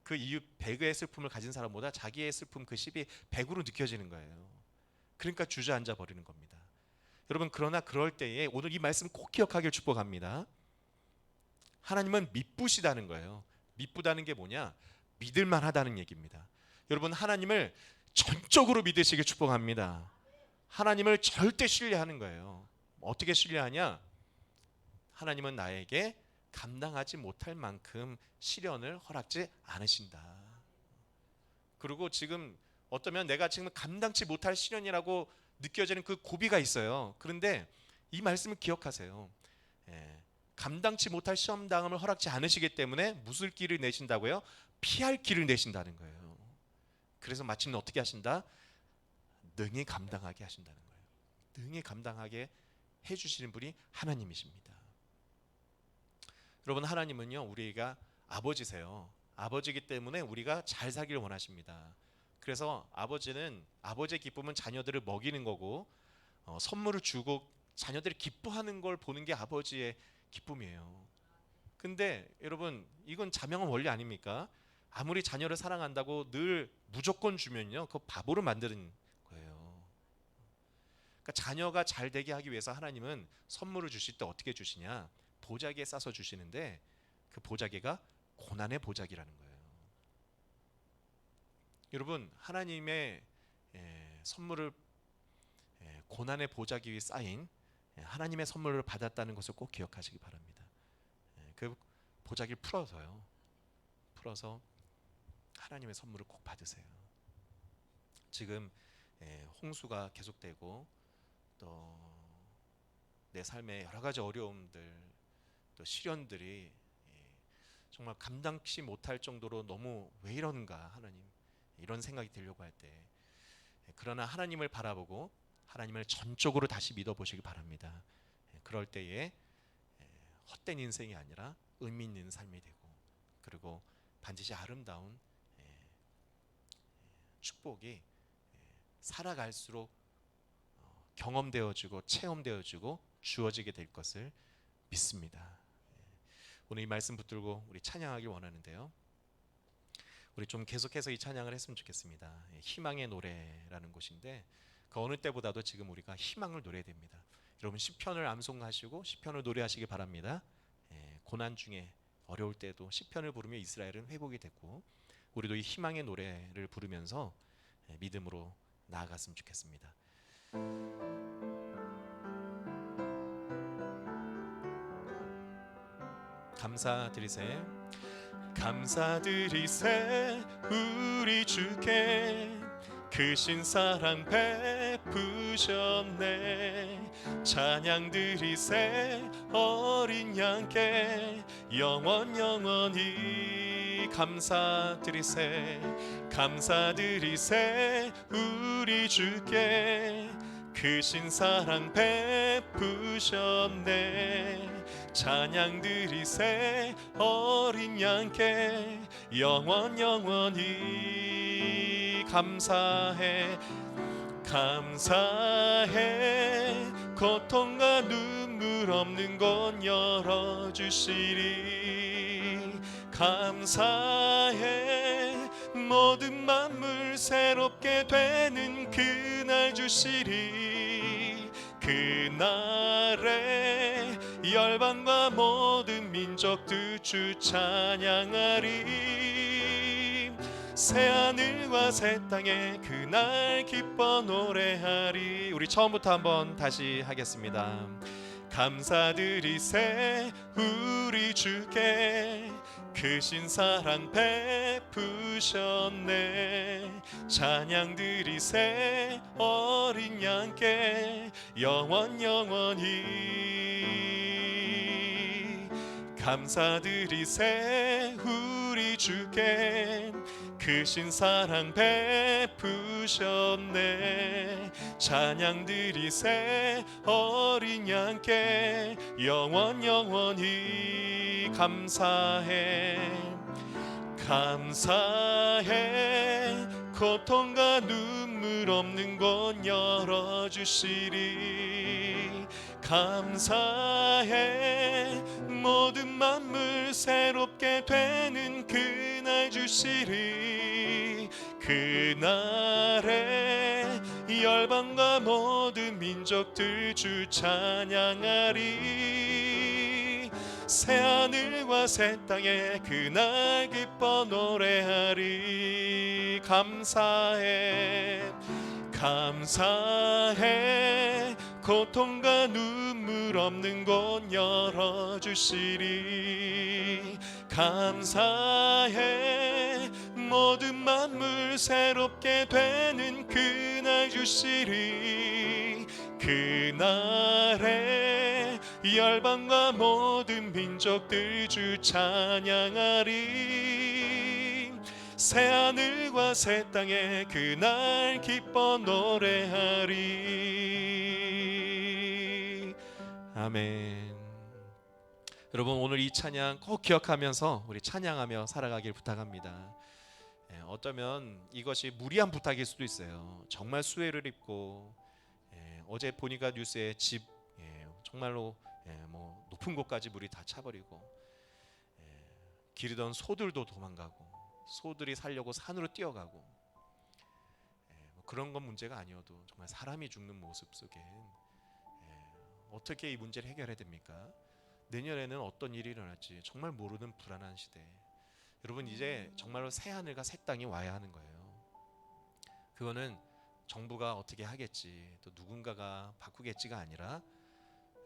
Speaker 1: 그 이유 100의 슬픔을 가진 사람보다 자기의 슬픔 그 10이 100으로 느껴지는 거예요. 그러니까 주저앉아 버리는 겁니다. 여러분, 그러나 그럴 때에 오늘 이 말씀 꼭 기억하길 축복합니다. 하나님은 미쁘시다는 거예요. 미쁘다는 게 뭐냐? 믿을만 하다는 얘기입니다. 여러분, 하나님을 전적으로 믿으시길 축복합니다. 하나님을 절대 신뢰하는 거예요. 어떻게 신뢰하냐? 하나님은 나에게 감당하지 못할 만큼 시련을 허락지 않으신다. 그리고 지금 어쩌면 내가 지금 감당치 못할 시련이라고 느껴지는 그 고비가 있어요. 그런데 이 말씀을 기억하세요. 감당치 못할 시험 당함을 허락지 않으시기 때문에 무슨 길을 내신다고요? 피할 길을 내신다는 거예요. 그래서 마침내 어떻게 하신다? 능히 감당하게 하신다는 거예요. 능히 감당하게 해주시는 분이 하나님이십니다. 여러분, 하나님은요, 우리가 아버지세요. 아버지이기 때문에 우리가 잘 살기를 원하십니다. 그래서 아버지는, 아버지의 기쁨은 자녀들을 먹이는 거고 선물을 주고 자녀들이 기뻐하는 걸 보는 게 아버지의 기쁨이에요. 근데 여러분, 이건 자명한 원리 아닙니까? 아무리 자녀를 사랑한다고 늘 무조건 주면요, 그거 바보를 만드는 거예요. 그러니까 자녀가 잘 되게 하기 위해서 하나님은 선물을 주실 때 어떻게 주시냐? 보자기에 싸서 주시는데 그 보자기가 고난의 보자기라는 거예요. 여러분, 하나님의 선물을 고난의 보자기 위에 쌓인 하나님의 선물을 받았다는 것을 꼭 기억하시기 바랍니다. 그 보자기를 풀어서 하나님의 선물을 꼭 받으세요. 지금 홍수가 계속되고 또 내 삶에 여러 가지 어려움들, 또 시련들이 정말 감당치 못할 정도로 너무 왜 이런가 하나님, 이런 생각이 들려고 할 때, 그러나 하나님을 바라보고 하나님을 전적으로 다시 믿어보시기 바랍니다. 그럴 때에 헛된 인생이 아니라 의미 있는 삶이 되고, 그리고 반드시 아름다운 축복이 살아갈수록 경험되어지고 체험되어지고 주어지게 될 것을 믿습니다. 오늘 이 말씀 붙들고 우리 찬양하길 원하는데요, 우리 좀 계속해서 이 찬양을 했으면 좋겠습니다. 희망의 노래라는 곳인데 그 어느 때보다도 지금 우리가 희망을 노래해야 됩니다. 여러분, 시편을 암송하시고 시편을 노래하시기 바랍니다. 고난 중에 어려울 때도 시편을 부르며 이스라엘은 회복이 됐고, 우리도 이 희망의 노래를 부르면서 믿음으로 나아갔으면 좋겠습니다. 감사드리세, 감사드리세 우리 주께 크신 사랑 베푸셨네. 찬양드리세 어린 양께 영원히 감사드리세, 감사드리세 우리 주께 크신 사랑 베푸셨네. 찬양드리세 어린 양께 영원히 감사해 감사해 고통과 눈물 없는 곳 열어주시리 감사해 모든 만물 새롭게 되는 그날 주시리 그날에 열방과 모든 민족들 주 찬양하리 새하늘과 새 땅에 그날 기뻐 노래하리. 우리 처음부터 한번 다시 하겠습니다. 감사드리세 우리 주께 크신 사랑 베푸셨네 찬양드리세 어린 양께 영원히 감사드리세 우리 주께 크신 사랑 베푸셨네 찬양드리세 어린 양께 영원히 감사해 감사해 고통과 눈물 없는 곳 열어주시리 감사해 모든 만물 새롭게 되는 그날 주시리 그날에 열방과 모든 민족들 주 찬양하리 새하늘과 새 땅에 그날 기뻐 노래하리 감사해 감사해 고통과 눈물 없는 곳 열어주시리 감사해 모든 만물 새롭게 되는 그날 주시리 그날에 열방과 모든 민족들 주 찬양하리 새하늘과 새 땅에 그날 기뻐 노래하리 아멘. 여러분 오늘 이 찬양 꼭 기억하면서 우리 찬양하며 살아가길 부탁합니다. 어쩌면 이것이 무리한 부탁일 수도 있어요. 정말 수혜를 입고 어제 보니까 뉴스에 집 정말로 뭐 높은 곳까지 물이 다 차버리고 기르던 소들도 도망가고 소들이 살려고 산으로 뛰어가고 뭐 그런 건 문제가 아니어도 정말 사람이 죽는 모습 속에 어떻게 이 문제를 해결해야 됩니까? 내년에는 어떤 일이 일어날지 정말 모르는 불안한 시대. 여러분 이제 정말로 새 하늘과 새 땅이 와야 하는 거예요. 그거는 정부가 어떻게 하겠지 또 누군가가 바꾸겠지가 아니라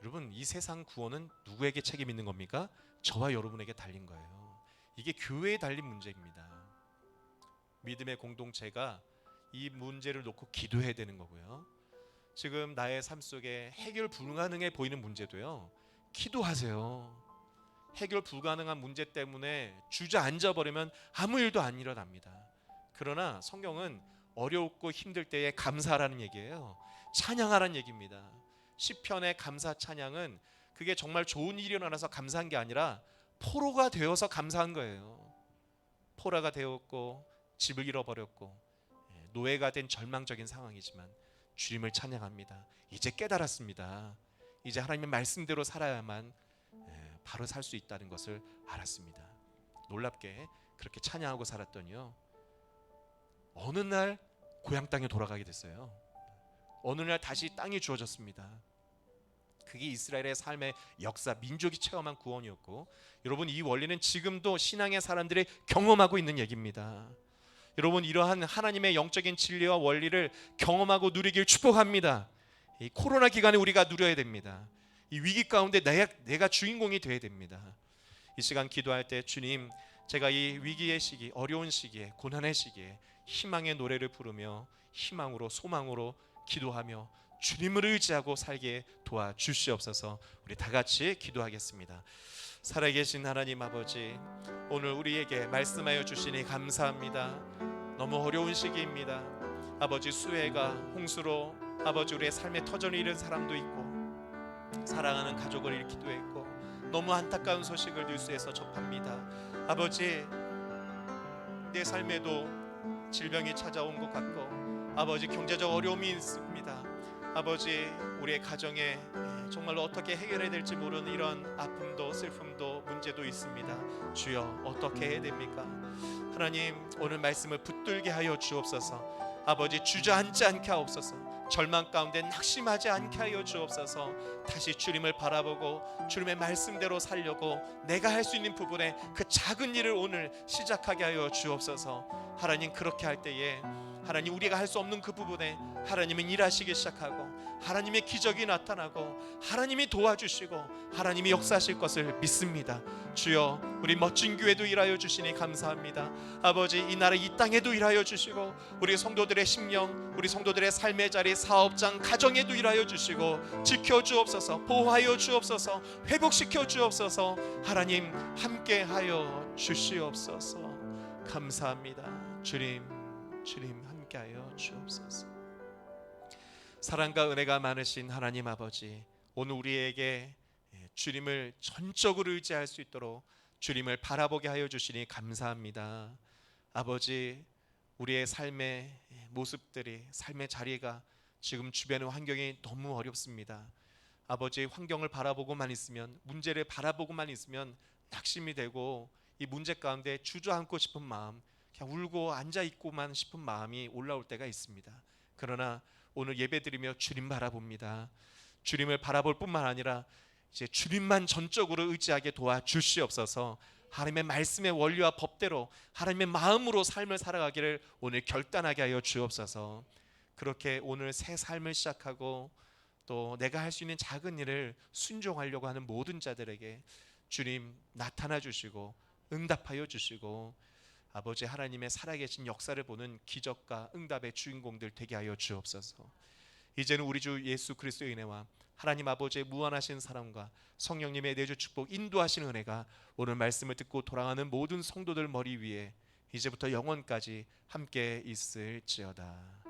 Speaker 1: 여러분 이 세상 구원은 누구에게 책임 있는 겁니까? 저와 여러분에게 달린 거예요. 이게 교회에 달린 문제입니다. 믿음의 공동체가 이 문제를 놓고 기도해야 되는 거고요. 지금 나의 삶 속에 해결 불가능해 보이는 문제도요, 기도하세요. 해결 불가능한 문제 때문에 주저앉아 버리면 아무 일도 안 일어납니다. 그러나 성경은 어렵고 힘들 때에 감사하라는 얘기예요. 찬양하라는 얘기입니다. 시편의 감사 찬양은 그게 정말 좋은 일이 일어나서 감사한 게 아니라 포로가 되어서 감사한 거예요. 포로가 되었고 집을 잃어버렸고 노예가 된 절망적인 상황이지만 주님을 찬양합니다. 이제 깨달았습니다. 이제 하나님의 말씀대로 살아야만 바로 살 수 있다는 것을 알았습니다. 놀랍게 그렇게 찬양하고 살았더니요, 어느 날 고향 땅에 돌아가게 됐어요. 어느 날 다시 땅이 주어졌습니다. 그게 이스라엘의 삶의 역사, 민족이 체험한 구원이었고, 여러분 이 원리는 지금도 신앙의 사람들이 경험하고 있는 얘기입니다. 여러분 이러한 하나님의 영적인 진리와 원리를 경험하고 누리길 축복합니다. 이 코로나 기간에 우리가 누려야 됩니다. 이 위기 가운데 내가 주인공이 되어야 됩니다. 이 시간 기도할 때 주님, 제가 이 위기의 시기, 어려운 시기에, 고난의 시기에 희망의 노래를 부르며 희망으로 소망으로 기도하며 주님을 의지하고 살게 도와주시옵소서. 우리 다 같이 기도하겠습니다. 살아계신 하나님 아버지, 오늘 우리에게 말씀하여 주시니 감사합니다. 너무 어려운 시기입니다. 아버지, 수해가 홍수로 아버지 우리의 삶의 터전을 잃은 사람도 있고 사랑하는 가족을 잃기도 했고 너무 안타까운 소식을 뉴스에서 접합니다. 아버지, 내 삶에도 질병이 찾아온 것 같고 아버지 경제적 어려움이 있습니다. 아버지 우리의 가정에 정말로 어떻게 해결해야 될지 모르는 이런 아픔도 슬픔도 문제도 있습니다. 주여 어떻게 해야 됩니까? 하나님 오늘 말씀을 붙들게 하여 주옵소서. 아버지 주저앉지 않게 하옵소서. 절망 가운데 낙심하지 않게 하여 주옵소서. 다시 주님을 바라보고 주님의 말씀대로 살려고 내가 할 수 있는 부분에 그 작은 일을 오늘 시작하게 하여 주옵소서. 하나님 그렇게 할 때에 하나님 우리가 할 수 없는 그 부분에 하나님은 일하시기 시작하고 하나님의 기적이 나타나고 하나님이 도와주시고 하나님이 역사하실 것을 믿습니다. 주여 우리 멋진 교회도 일하여 주시니 감사합니다. 아버지 이 나라 이 땅에도 일하여 주시고 우리 성도들의 심령 우리 성도들의 삶의 자리 사업장 가정에도 일하여 주시고 지켜주옵소서. 보호하여 주옵소서. 회복시켜 주옵소서. 하나님 함께하여 주시옵소서. 감사합니다. 주님 함께하여 주옵소서. 사랑과 은혜가 많으신 하나님 아버지, 오늘 우리에게 주님을 전적으로 의지할 수 있도록 주님을 바라보게 하여 주시니 감사합니다. 아버지 우리의 삶의 모습들이 삶의 자리가 지금 주변의 환경이 너무 어렵습니다. 아버지 환경을 바라보고만 있으면 문제를 바라보고만 있으면 낙심이 되고 이 문제 가운데 주저앉고 싶은 마음 그냥 울고 앉아있고만 싶은 마음이 올라올 때가 있습니다. 그러나 오늘 예배드리며 주님 바라봅니다. 주님을 바라볼 뿐만 아니라 이제 주님만 전적으로 의지하게 도와주시옵소서. 하나님의 말씀의 원리와 법대로 하나님의 마음으로 삶을 살아가기를 오늘 결단하게 하여 주옵소서. 그렇게 오늘 새 삶을 시작하고 또 내가 할 수 있는 작은 일을 순종하려고 하는 모든 자들에게 주님 나타나 주시고 응답하여 주시고 아버지 하나님의 살아계신 역사를 보는 기적과 응답의 주인공들 되게 하여 주옵소서. 이제는 우리 주 예수 그리스도의 은혜와 하나님 아버지의 무한하신 사랑과 성령님의 내주 축복 인도하시는 은혜가 오늘 말씀을 듣고 돌아가는 모든 성도들 머리 위에 이제부터 영원까지 함께 있을지어다.